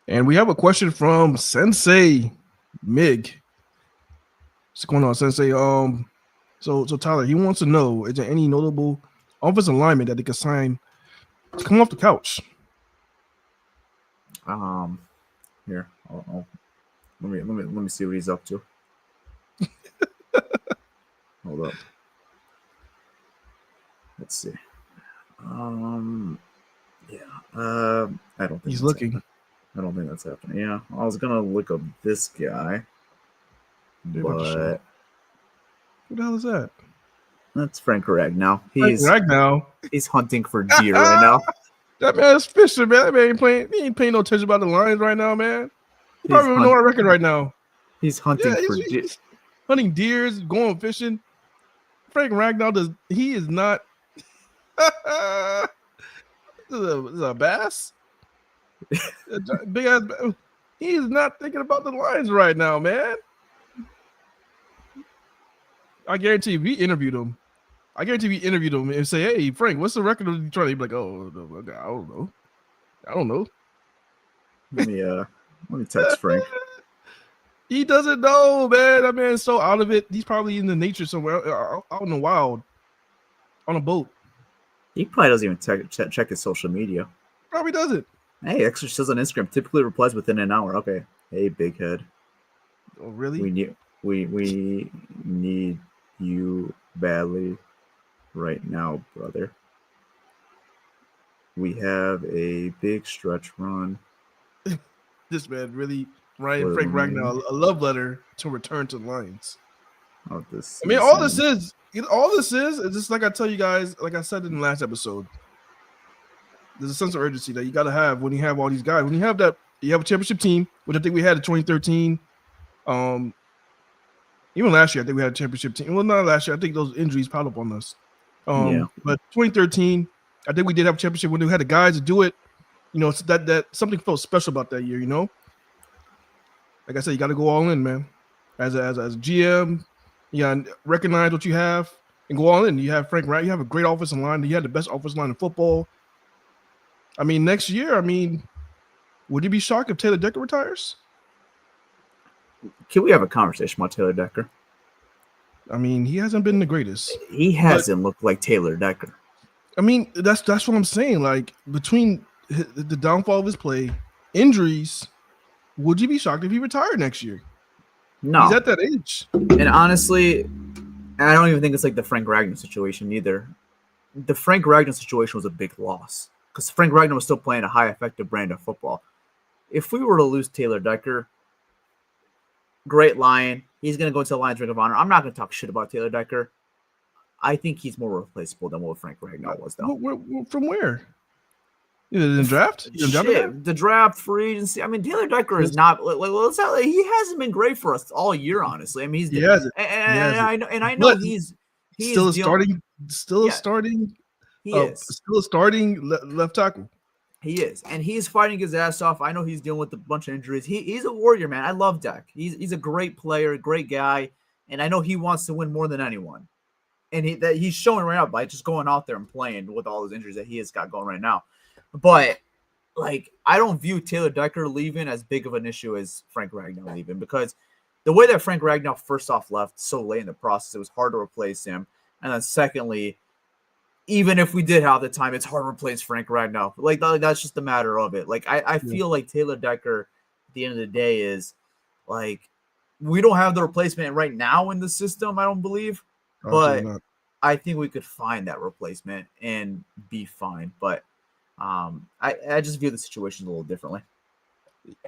And we have a question from Sensei Mig. What's going on, Sensei? So Tyler, he wants to know, is there any notable offensive lineman that they could sign to come off the couch? Here, let me see what he's up to. Hold up. Let's see. Yeah. I don't think He's looking. happening. I don't think that's happening. Yeah, I was gonna look up this guy, but who the hell is that? that's Frank Ragnow. He's hunting for deer right now. That man's fishing, man. That man ain't playing. He ain't paying no attention about the Lions right now, man. He probably don't know our record right now. He's hunting for deer. He's hunting deers, going fishing. Frank Ragnow he is not. This is a bass. Big ass. He is not thinking about the Lions right now, man. I guarantee if we interviewed him, and say, "Hey, Frank, what's the record of Detroit?" He'd be like, "Oh, I don't know." Let me text Frank. He doesn't know, man. That man's so out of it. He's probably in the nature somewhere out in the wild on a boat. He probably doesn't even check his social media. Probably doesn't. Hey, extra says on Instagram, typically replies within an hour. Okay. Hey, big head. Oh, really? We need you badly right now, brother. We have a big stretch run. This man really Frank Ragnow a love letter to return to the Lions. Oh, this. I mean, all this is just like I tell you guys, like I said in the last episode. There's a sense of urgency that you got to have when you have all these guys. When you have a championship team, which I think we had in 2013. Even last year, I think we had a championship team. Well, not last year. I think those injuries piled up on us. But 2013, I think we did have a championship when we had the guys to do it. You know, it's that something felt special about that year. You know, like I said, you got to go all in, man. As a GM, you got to recognize what you have and go all in. You have Frank Wright. You have a great offensive line. You had the best offensive line in football. I mean, next year, would you be shocked if Taylor Decker retires? Can we have a conversation about Taylor Decker? I mean, he hasn't been the greatest. He hasn't looked like Taylor Decker. I mean, that's what I'm saying. Like, between the downfall of his play, injuries, would you be shocked if he retired next year? No. He's at that age. And honestly, I don't even think it's like the Frank Ragnow situation either. The Frank Ragnow situation was a big loss because Frank Ragnow was still playing a high effective brand of football. If we were to lose Taylor Decker, great Lion. He's going to go into the Lions Ring of Honor. I'm not going to talk shit about Taylor Decker. I think he's more replaceable than what Frank Ragnow was, though. From where? In the draft? The draft, free agency. I mean, Taylor Decker is not. He hasn't been great for us all year, honestly. I mean, he hasn't. I know he's still a starting. He is still a starting left tackle. He is, and he's fighting his ass off. I know he's dealing with a bunch of injuries. He's a warrior, man. I love Dak. He's a great player, a great guy, and I know he wants to win more than anyone. And he's showing right now by just going out there and playing with all those injuries that he has got going right now. But like, I don't view Taylor Decker leaving as big of an issue as Frank Ragnow leaving, because the way that Frank Ragnow first off left so late in the process, it was hard to replace him. And then secondly, even if we did have the time, it's hard to replace Frank Ragnow. Like, that's just a matter of it. Like, I feel like Taylor Decker at the end of the day is like, we don't have the replacement right now in the system, I don't believe. But I think we could find that replacement and be fine. But I just view the situation a little differently.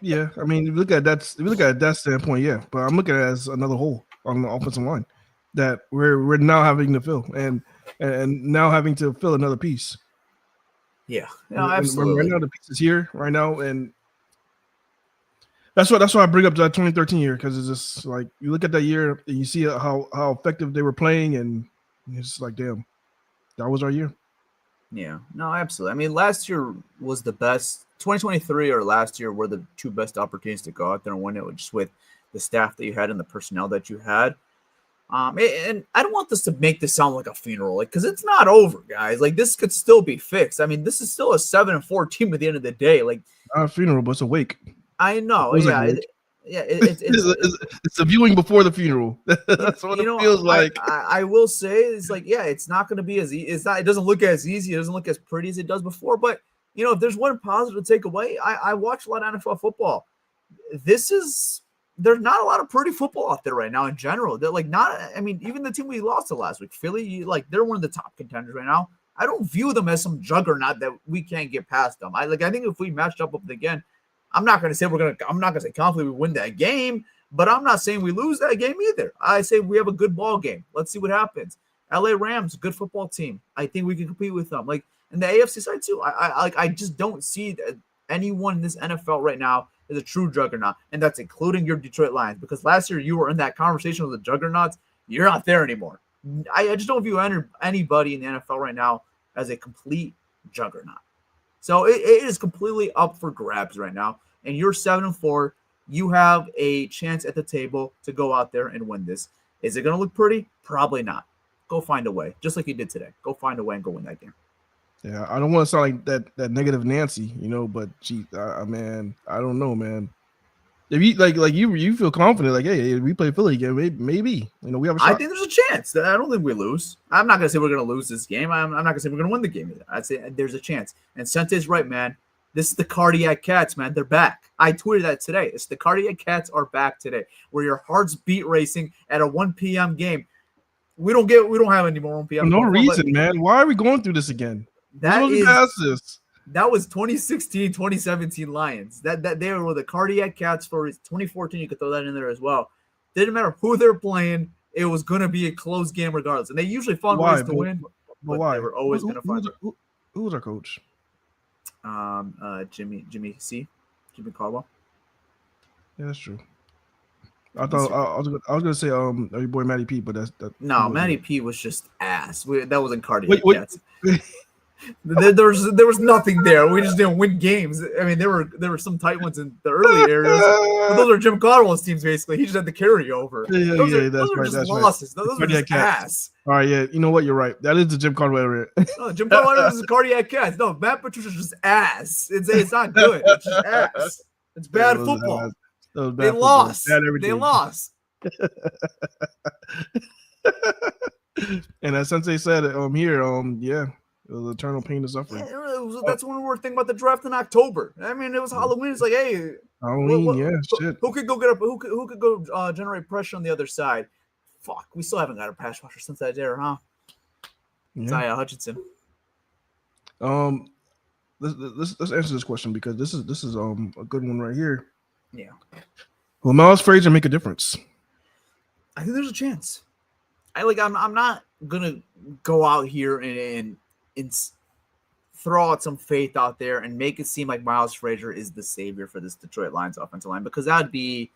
Yeah, I mean, if you look at that standpoint, yeah. But I'm looking at it as another hole on the offensive line that we're now having to fill, and now having to fill another piece. Yeah, no, absolutely. Right now, the piece is here right now, and that's why I bring up that 2013 year, because it's just like you look at that year and you see how effective they were playing, and it's just like, damn, that was our year. Yeah, no, absolutely. I mean, last year was the best. 2023 or last year were the two best opportunities to go out there and win it, just with the staff that you had and the personnel that you had. And I don't want this to make this sound like a funeral, like, because it's not over, guys. Like, this could still be fixed. I mean, this is still a 7-4 team at the end of the day. Like, not a funeral, but it's a wake. I know. Yeah. It's a viewing before the funeral. That's what it feels like. I will say it's like, yeah, it's not going to be as easy. It doesn't look as easy. It doesn't look as pretty as it does before. But, if there's one positive to take away, I watch a lot of NFL football. there's not a lot of pretty football out there right now in general. They're like even the team we lost to last week, Philly, they're one of the top contenders right now. I don't view them as some juggernaut that we can't get past them. I think if we matched up with them again, I'm not going to say confidently we win that game, but I'm not saying we lose that game either. I say we have a good ball game. Let's see what happens. LA Rams, good football team. I think we can compete with them. Like in the AFC side too. I just don't see anyone in this NFL right now is a true juggernaut, and that's including your Detroit Lions, because last year you were in that conversation with the juggernauts. You're not there anymore. I just don't view anybody in the NFL right now as a complete juggernaut. So it is completely up for grabs right now, and you're 7-4. You have a chance at the table to go out there and win this. Is it going to look pretty? Probably not. Go find a way, just like you did today. Go find a way and go win that game. Yeah, I don't want to sound like that negative Nancy, but gee, man, I don't know, man. If you you feel confident, like, hey, we play Philly again, maybe we have a shot. I think there's a chance. I don't think we lose. I'm not gonna say we're gonna lose this game. I'm not gonna say we're gonna win the game either. I'd say there's a chance. And Sente's right, man. This is the Cardiac Cats, man. They're back. I tweeted that today. It's the Cardiac Cats are back today, where your heart's beat racing at a 1 p.m. game. We don't have any more 1 p.m. No reason, man. Why are we going through this again? That was 2016, 2017 Lions. That they were the Cardiac Cats for 2014. You could throw that in there as well. Didn't matter who they're playing. It was going to be a close game regardless. And they usually found ways to win. But why? They were always going to find it. Who was our coach? Jimmy Caldwell. Yeah, that's true. I thought I was gonna say your boy Matty P, but no, Matty P was just ass. That wasn't Cardiac Cats. There was nothing there. We just didn't win games. I mean, there were some tight ones in the early areas, but those are Jim Caldwell's teams basically. He just had the carryover. Those are just losses. Those are just ass. All right, yeah, you know what? You're right. That is the Jim Caldwell area. No, Jim Caldwell is the Cardiac Cats. No, Matt Patricia's just ass. It's not good. It's just ass. It's bad football. They lost. They lost. And as Sensei said, here, yeah. It was eternal pain and suffering. Yeah, that's when we were thinking about the draft in October. I mean, it was Halloween. It's like, hey, Halloween, shit. Who could go get up? Who could go generate pressure on the other side? Fuck, we still haven't got a pass rusher since that era, huh? Yeah. Isaiah Hutchinson. Let's answer this question, because this is a good one right here. Yeah. Will Miles Frazier make a difference? I think there's a chance. I'm not gonna go out here and throw out some faith out there and make it seem like Miles Frazier is the savior for this Detroit Lions offensive line, because that'd be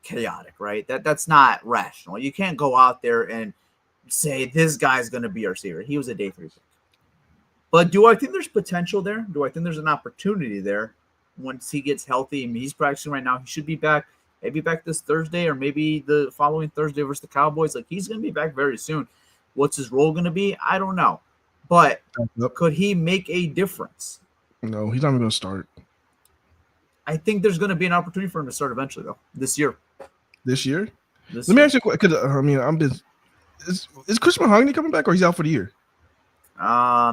chaotic, right? That's not rational. You can't go out there and say this guy's going to be our savior. He was a day 3 pick. But do I think there's potential there? Do I think there's an opportunity there once he gets healthy? I mean, he's practicing right now. He should be back. Maybe back this Thursday, or maybe the following Thursday versus the Cowboys. Like, he's going to be back very soon. What's his role going to be? I don't know. But could he make a difference? No, he's not even going to start. I think there's going to be an opportunity for him to start eventually, though, this year. This year? Let me ask you a question. Is Chris Mahogany coming back, or he's out for the year?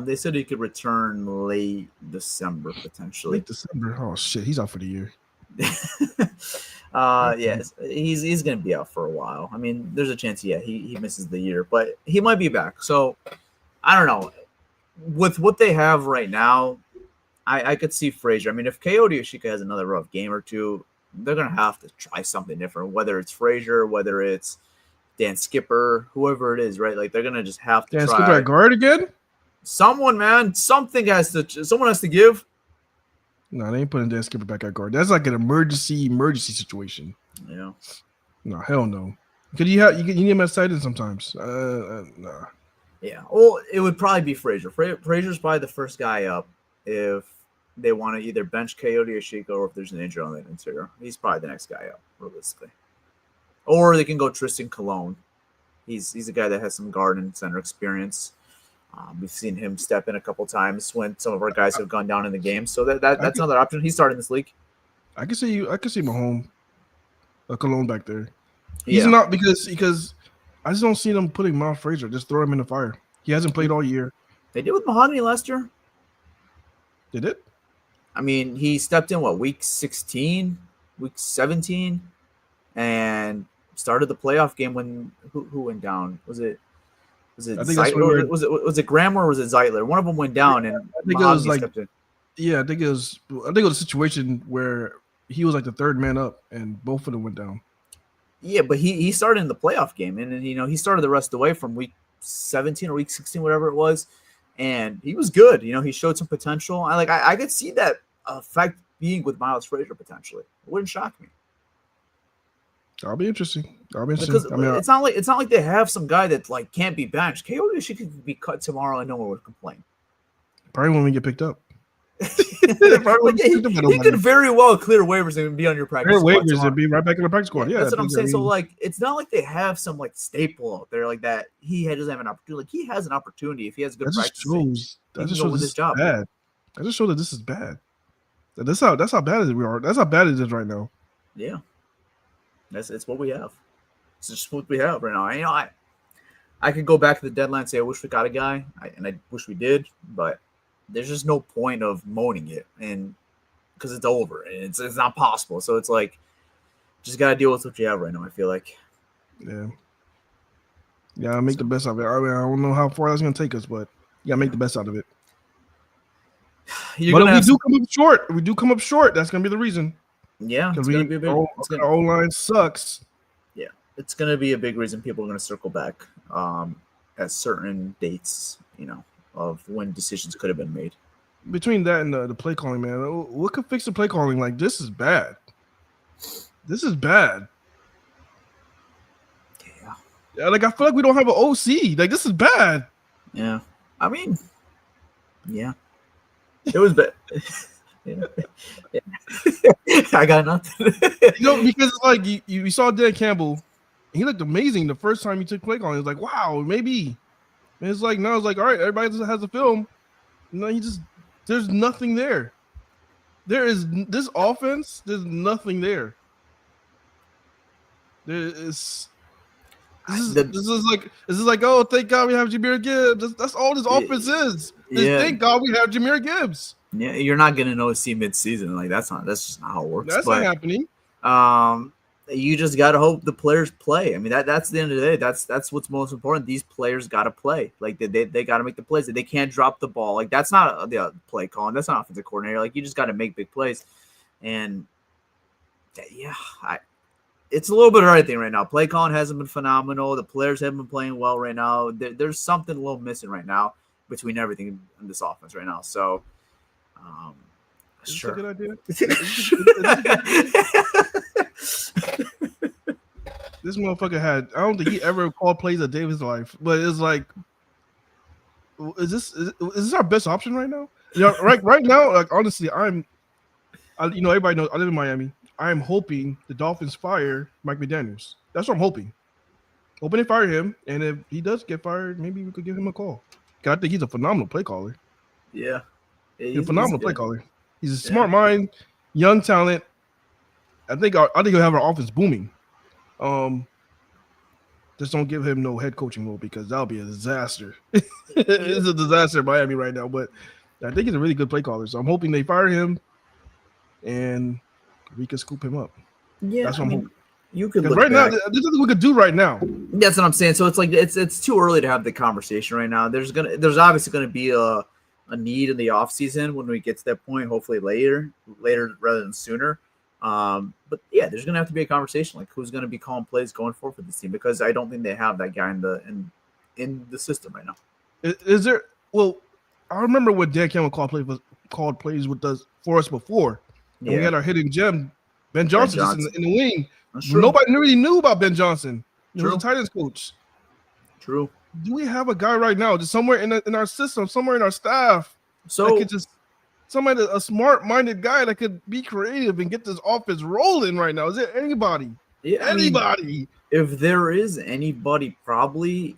They said he could return late December, potentially. Late December? Oh, shit. He's out for the year. Yes, he's going to be out for a while. I mean, there's a chance, he misses the year, but he might be back. So, I don't know. With what they have right now, I could see Frazier. I mean, if Coyote Ashika has another rough game or two, they're going to have to try something different, whether it's Frazier, whether it's Dan Skipper, whoever it is, right? Like, they're going to just have to Dan try. Skipper at guard again? Someone, man. Someone has to give. No, they ain't putting Dan Skipper back at guard. That's like an emergency situation. Yeah. No, hell no. You need him at tight end sometimes. Nah. Yeah. Well, it would probably be Frazier. Frazier's probably the first guy up if they want to either bench Coyote or Ashika, or if there's an injury on that interior. He's probably the next guy up, realistically. Or they can go Tristan Colon. He's a guy that has some guard and center experience. We've seen him step in a couple times when some of our guys have gone down in the game. So that's another option. He's starting this league. I can see Mahomes, Cologne back there. He's not because I just don't see them putting Miles Frazier. Just throw him in the fire. He hasn't played all year. They did with Mahogany last year. Did it? I mean, he stepped in week 16. week 17, and started the playoff game when who went down? Was it I think that's when Zeitler? Was it Graham or was it Zeitler? One of them went down, and I think it was Mahogany like stepped in. yeah, I think it was a situation where he was like the third man up, and both of them went down. Yeah, but he started in the playoff game, and then, he started the rest of the way from week 17 or week 16, whatever it was, and he was good. He showed some potential. I could see that effect being with Miles Frazier potentially. It wouldn't shock me. That'll be interesting. Because it's not like they have some guy that like can't be benched. KO she could be cut tomorrow and no one would complain. Probably when we get picked up. He could very well clear waivers and be on your practice squad waivers and be right back in the practice squad. Yeah, that's what I'm saying. So like, it's not like they have some like staple out there like that. Doesn't have an opportunity. Like, he has an opportunity if he has good practice. That just shows this is bad. That just shows that this is bad. That's how bad we are. That's how bad it is right now. Yeah, it's what we have. It's just what we have right now. I could go back to the deadline and say I wish we got a guy, and I wish we did, but there's just no point of moaning it, and because it's over and it's not possible. So it's like, just gotta deal with what you have right now. I feel like. Yeah, I'll make the best of it. I don't know how far that's gonna take us, but make the best out of it. But if we do come up short, that's gonna be the reason. Yeah, because our O-line sucks. Yeah, it's gonna be a big reason people are gonna circle back at certain dates, of when decisions could have been made. Between that and the play calling, man, what could fix the play calling? Like, this is bad. This is bad. Yeah, like, I feel like we don't have an OC. Like, this is bad. Yeah, I mean, yeah, it was bad. Yeah. I got nothing. Because it's like you saw Dan Campbell, he looked amazing the first time he took play calling. It's like, wow, maybe. And it's like, now it's like, all right, everybody just has a film. There's nothing there. There is this offense. There's nothing there. This is like, oh, thank God we have Jahmyr Gibbs. That's all this offense is. Thank God we have Jahmyr Gibbs. Yeah, you're not gonna know see mid-season. Like, that's just not how it works. That's not happening. You just gotta hope the players play. I mean, that's the end of the day. That's what's most important. These players gotta play. Like, they gotta make the plays. They can't drop the ball. Like, that's not the play calling. That's not offensive coordinator. Like, you just gotta make big plays. And it's a little bit of everything right now. Play calling hasn't been phenomenal. The players haven't been playing well right now. There's something a little missing right now between everything in this offense right now. So, sure. Is this a good idea? This motherfucker I don't think he ever called plays a day of his life, but it's like, is this our best option right now? Right now, like, honestly, everybody knows I live in Miami. I am hoping the Dolphins fire Mike McDaniels. That's what I'm hoping. Hoping they fire him, and if he does get fired, maybe we could give him a call. I think he's a phenomenal play caller. Yeah, he's a phenomenal play caller. He's a smart mind, young talent. I think he'll have our offense booming. Just don't give him no head coaching role, because that'll be a disaster. It's a disaster in Miami right now, but I think he's a really good play caller. So I'm hoping they fire him and we can scoop him up. Yeah, that's what I'm hoping. You could look right back. now. There's nothing we could do right now. That's what I'm saying. So it's like it's too early to have the conversation right now. There's obviously gonna be a need in the offseason when we get to that point. Hopefully later rather than sooner. But yeah, there's gonna have to be a conversation, like, who's gonna be calling plays going forward for this team, because I don't think they have that guy in the system right now. Is there? Well, I remember when Dan Campbell called plays with us for us before. And we had our hidden gem, Ben Johnson, just in the wing. Nobody really knew about Ben Johnson. He was a tight ends coach. True. Do we have a guy right now, just somewhere in our system, somewhere in our staff, that could just a smart-minded guy that could be creative and get this offense rolling right now? Is there anybody? Yeah, anybody? If there is anybody, probably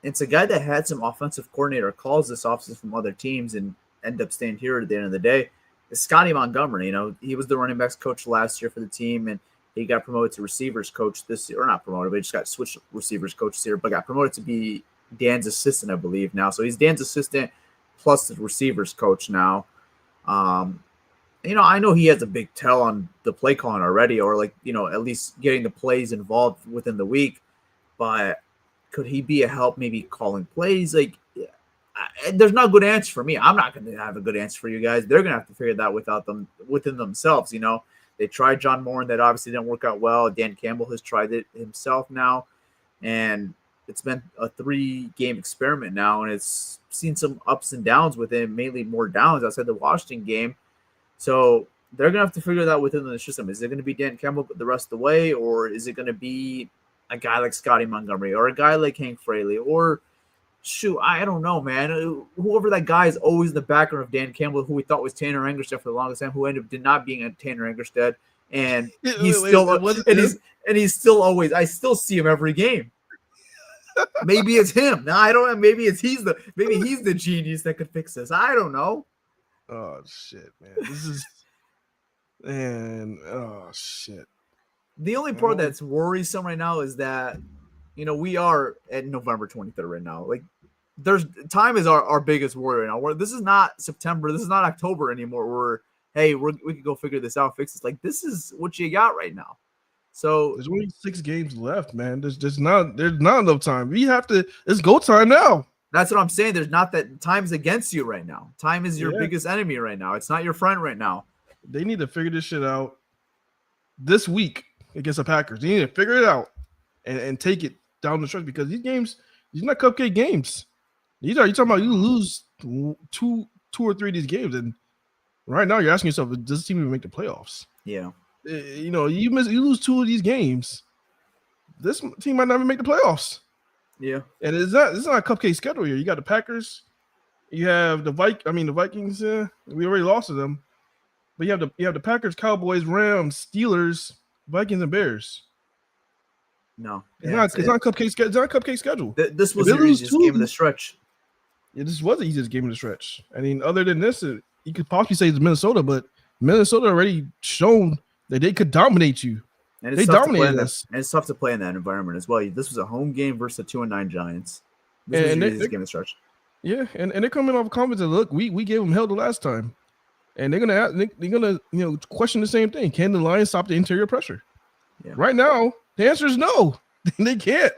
it's a guy that had some offensive coordinator calls this offseason from other teams and end up staying here at the end of the day. It's Scotty Montgomery. He was the running backs coach last year for the team, and he got promoted to receivers coach this year, or not promoted, but he just got switched receivers coach this year, but got promoted to be Dan's assistant, I believe, now. So he's Dan's assistant plus the receivers coach now. I know he has a big tell on the play calling already, or like, at least getting the plays involved within the week. But could he be a help maybe calling plays? Like, there's not a good answer for me. I'm not going to have a good answer for you guys. They're going to have to figure that within themselves. They tried John Moore, and that obviously didn't work out well. Dan Campbell has tried it himself now, and it's been a 3-game experiment now, and it's seen some ups and downs with him, mainly more downs outside the Washington game. So they're going to have to figure that within the system. Is it going to be Dan Campbell the rest of the way, or is it going to be a guy like Scotty Montgomery or a guy like Hank Fraley, or shoot, I don't know, man. Whoever that guy is always in the background of Dan Campbell, who we thought was Tanner Engerstead for the longest time, who ended up not being a Tanner Engerstead, and he's still always. I still see him every game. Maybe it's him. No, I don't know. Maybe he's the genius that could fix this. I don't know. Oh shit, man. Oh shit. The only part that's worrisome right now is that, we are at November 23rd right now. Like, time is our biggest worry right now. This is not September. This is not October anymore. We could go figure this out, fix this. Like, this is what you got right now. So there's only 6 games left, man. There's not enough time. It's go time now. That's what I'm saying. There's not that time's against you right now. Time is your biggest enemy right now. It's not your friend right now. They need to figure this shit out this week against the Packers. They need to figure it out and take it down the stretch, because these games, these are not cupcake games. You're talking about you lose 2 or 3 of these games, and right now you're asking yourself, does this team even make the playoffs? Yeah. You lose 2 of these games, this team might not even make the playoffs. Yeah. And it's not a cupcake schedule here. You got the Packers, you have the Vikings. We already lost to them, but you have the Packers, Cowboys, Rams, Steelers, Vikings, and Bears. No, it's not a cupcake schedule. It's not a cupcake schedule. This was the easiest game of the stretch. Yeah, this was the easiest game of the stretch. I mean, other than this, you could possibly say it's Minnesota, but Minnesota already shown that they could dominate you. And they dominated us. And it's tough to play in that environment as well. This was a home game versus the 2-9 Giants. This was the easiest game of the stretch. Yeah, and they're coming off confidence. Look, we gave them hell the last time, and they're gonna question the same thing. Can the Lions stop the interior pressure? Yeah. Right now, the answer is no. They can't.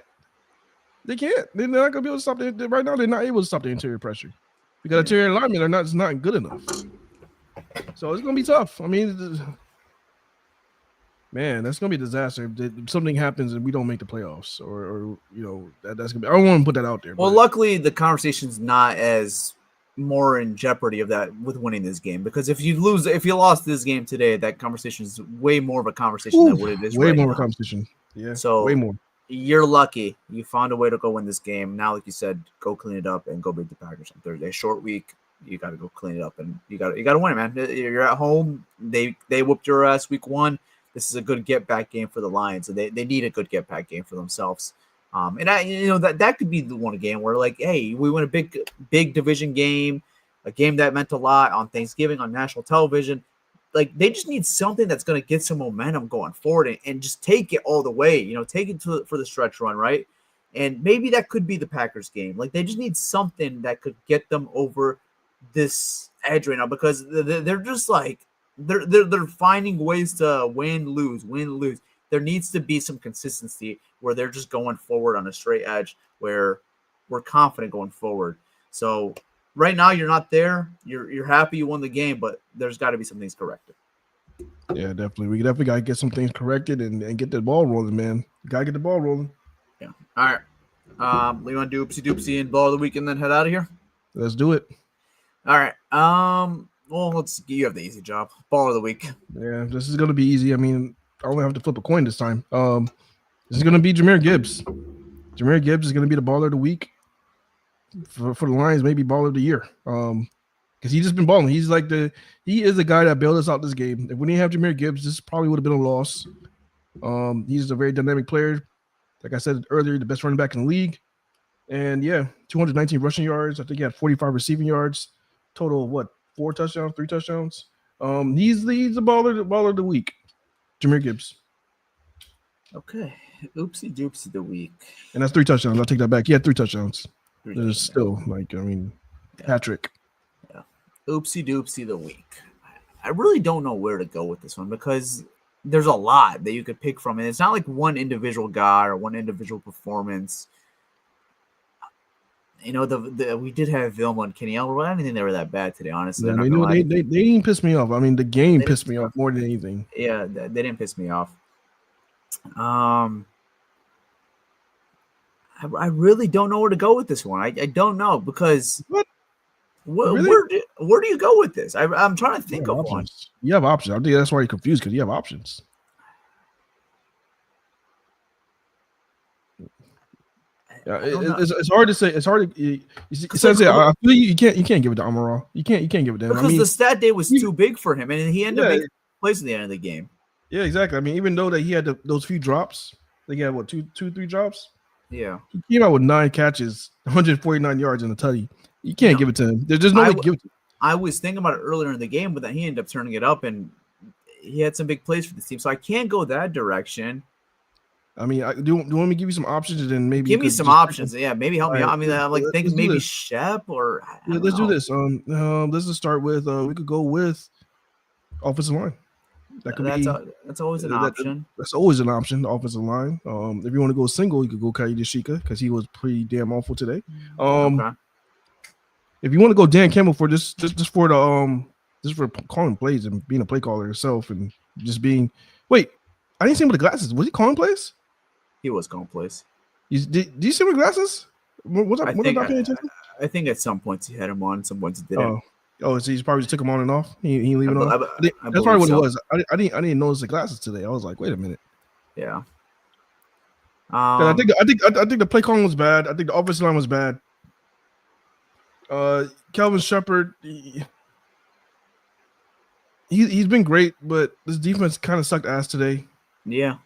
They're not gonna be able to stop it. Right now, they're not able to stop the interior pressure because interior alignment is not good enough. So it's gonna be tough. I mean, man, that's gonna be a disaster if something happens and we don't make the playoffs, or that's gonna be. I don't want to put that out there. Well, luckily the conversation's not as more in jeopardy of that with winning this game, because if you lost this game today, that conversation is way more of a conversation than what it is. Way right more now. of a conversation. Yeah. So way more. You're lucky you found a way to go win this game. Now, like you said, go clean it up and go beat the Packers on Thursday. Short week. You got to go clean it up, and you got to win it, man. You're at home. They whooped your ass week 1. This is a good get back game for the Lions, and they need a good get back game for themselves. And that could be the one game where, like, hey, we win a big division game, a game that meant a lot on Thanksgiving on national television. Like, they just need something that's going to get some momentum going forward and just take it all the way. Take it for the stretch run, right? And maybe that could be the Packers game. Like, they just need something that could get them over this edge right now, because they're just like they're finding ways to win, lose. There needs to be some consistency where they're just going forward on a straight edge where we're confident going forward. So right now you're not there. You're happy you won the game, but there's got to be some things corrected. Yeah, definitely. We definitely got to get some things corrected and get the ball rolling, man. Got to get the ball rolling. Yeah. All right. We want to do Oopsy Doopsy and Baller of the week and then head out of here? Let's do it. All right. Well, you have the easy job. Baller of the week. Yeah, this is going to be easy. I mean, I only have to flip a coin this time. This is going to be Jahmyr Gibbs. Jahmyr Gibbs is going to be the baller of the week. For the Lions, maybe baller of the year. Because he's just been balling. He is the guy that bailed us out this game. If we didn't have Jahmyr Gibbs, this probably would have been a loss. He's a very dynamic player. Like I said earlier, the best running back in the league. And yeah, 219 rushing yards. I think he had 45 receiving yards. Total of 4 touchdowns, 3 touchdowns. He's the baller of the week. Jahmyr Gibbs. Okay. Oopsy Doopsy the week. And that's 3 touchdowns. I'll take that back. He had 3 touchdowns. There's still hat trick. Yeah. Oopsy Doopsy the week. I really don't know where to go with this one because there's a lot that you could pick from, and it's not like one individual guy or one individual performance. You know, we did have Vilma and Kenny Albert. I didn't think they were that bad today, honestly. Yeah, they didn't piss me off. I mean, the game pissed me off more than anything. Yeah, they didn't piss me off. I really don't know where to go with this one. I don't know because Really? where do you go with this? I'm trying to think of options. one. You have options. I think that's why you're confused because you have options. Yeah, it's hard to say. It's hard to. I feel you can't give it to Amaral. You can't give it to him because the stat day was too big for him, and he ended up making plays at the end of the game. Yeah, exactly. I mean, even though that he had those few drops, they had what 2-3 drops. Yeah, he came out with 9 catches, 149 yards in a tutty. You can't give it to him. There's no way to give it to him. I was thinking about it earlier in the game, but then he ended up turning it up, and he had some big plays for the team. So I can't go that direction. I mean, do you want me to give you some options and then maybe give me some options? Yeah, maybe help me out. I mean, I'm like thinking maybe Shep or let's do this. Let's just start with we could go with offensive line. That's always an option. That's always an option. The offensive line. If you want to go single, you could go Kaidi Shika because he was pretty damn awful today. Okay. If you want to go Dan Campbell for just for calling plays and being a play caller yourself and just being I didn't see him with the glasses. Was he calling plays? He was calling plays. Did you see him with glasses? I think at some points he had him on, some points he didn't. So he probably just took them on and off. He leave it on. That's probably what it was. I didn't notice the glasses today. I was like, wait a minute. Yeah. I think the play calling was bad. I think the offensive line was bad. Kelvin Shepard, he's been great, but this defense kind of sucked ass today. Yeah.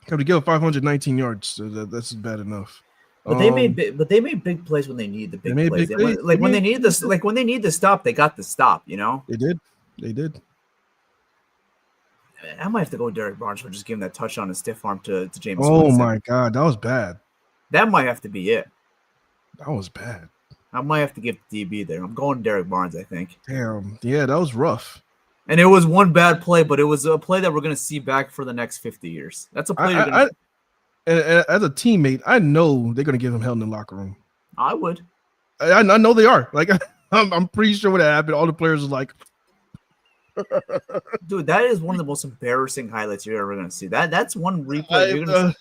Come to give up 519 yards. So that's bad enough. But they made big plays when they need the big plays. When they need this, when they need to stop, they got the stop. You know. They did. I might have to go with Derek Barnes for just giving that touchdown and stiff arm to James. Oh my God, that was bad. That might have to be it. That was bad. I might have to give DB there. I'm going Derek Barnes, I think. Damn. Yeah, that was rough. And it was one bad play, but it was a play that we're going to see back for the next 50 years. That's a play and as a teammate, I know they're going to give him hell in the locker room. I would. I know they are. Like, I'm pretty sure what happened. All the players are like, dude, that is one of the most embarrassing highlights you're ever going to see. That's one replay.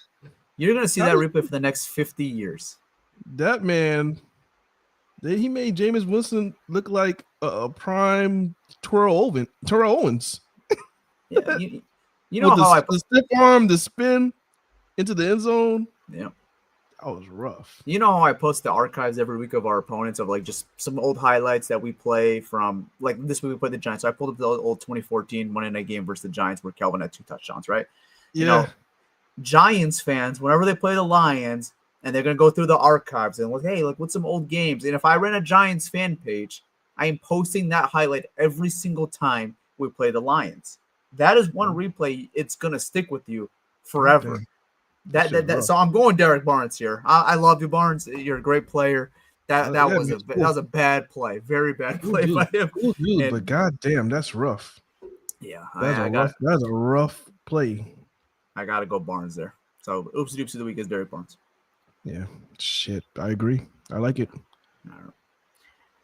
You're going to see that replay for the next 50 years. That man, he made Jameis Winston look like a prime Terrell Owens. Yeah, you know how the stiff arm, the spin into the end zone. Yeah, that was rough. You know how I post the archives every week of our opponents of like just some old highlights that we play from, like this week we played the Giants. So I pulled up the old 2014 Monday night game versus the Giants where Kelvin had 2 touchdowns, right? Yeah. You know, Giants fans, whenever they play the Lions and they're going to go through the archives and look, hey, like what's some old games? And if I ran a Giants fan page, I am posting that highlight every single time we play the Lions. That is one replay. It's going to stick with you forever. Okay. So I'm going Derek Barnes here. I love you, Barnes. You're a great player. That was a bad play, very bad play by him. But goddamn, that's rough. Yeah, that's a rough play. I gotta go Barnes there. So Oopsy Doopsy of the week is Derek Barnes. Yeah, shit. I agree. I like it.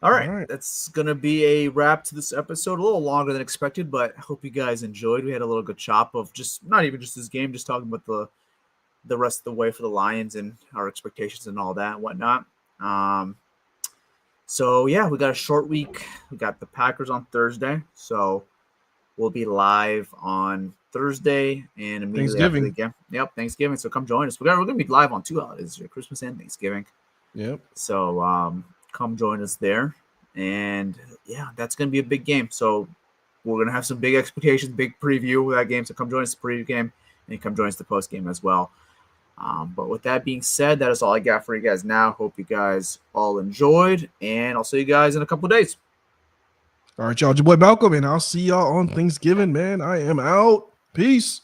All right. That's gonna be a wrap to this episode. A little longer than expected, but I hope you guys enjoyed. We had a little good chop of just not even just this game, just talking about the rest of the way for the Lions and our expectations and all that and whatnot. So yeah, we got a short week. We got the Packers on Thursday, so we'll be live on Thursday and immediately after the game. Yep, Thanksgiving. So come join us. We're gonna be live on 2 holidays: Christmas and Thanksgiving. Yep. So come join us there, and yeah, that's gonna be a big game. So we're gonna have some big expectations, big preview of that game. So come join us the preview game, and come join us the post game as well. But with that being said, that is all I got for you guys now. Hope you guys all enjoyed, and I'll see you guys in a couple of days. All right, y'all. It's your boy Malcolm, and I'll see y'all on Thanksgiving, man. I am out. Peace.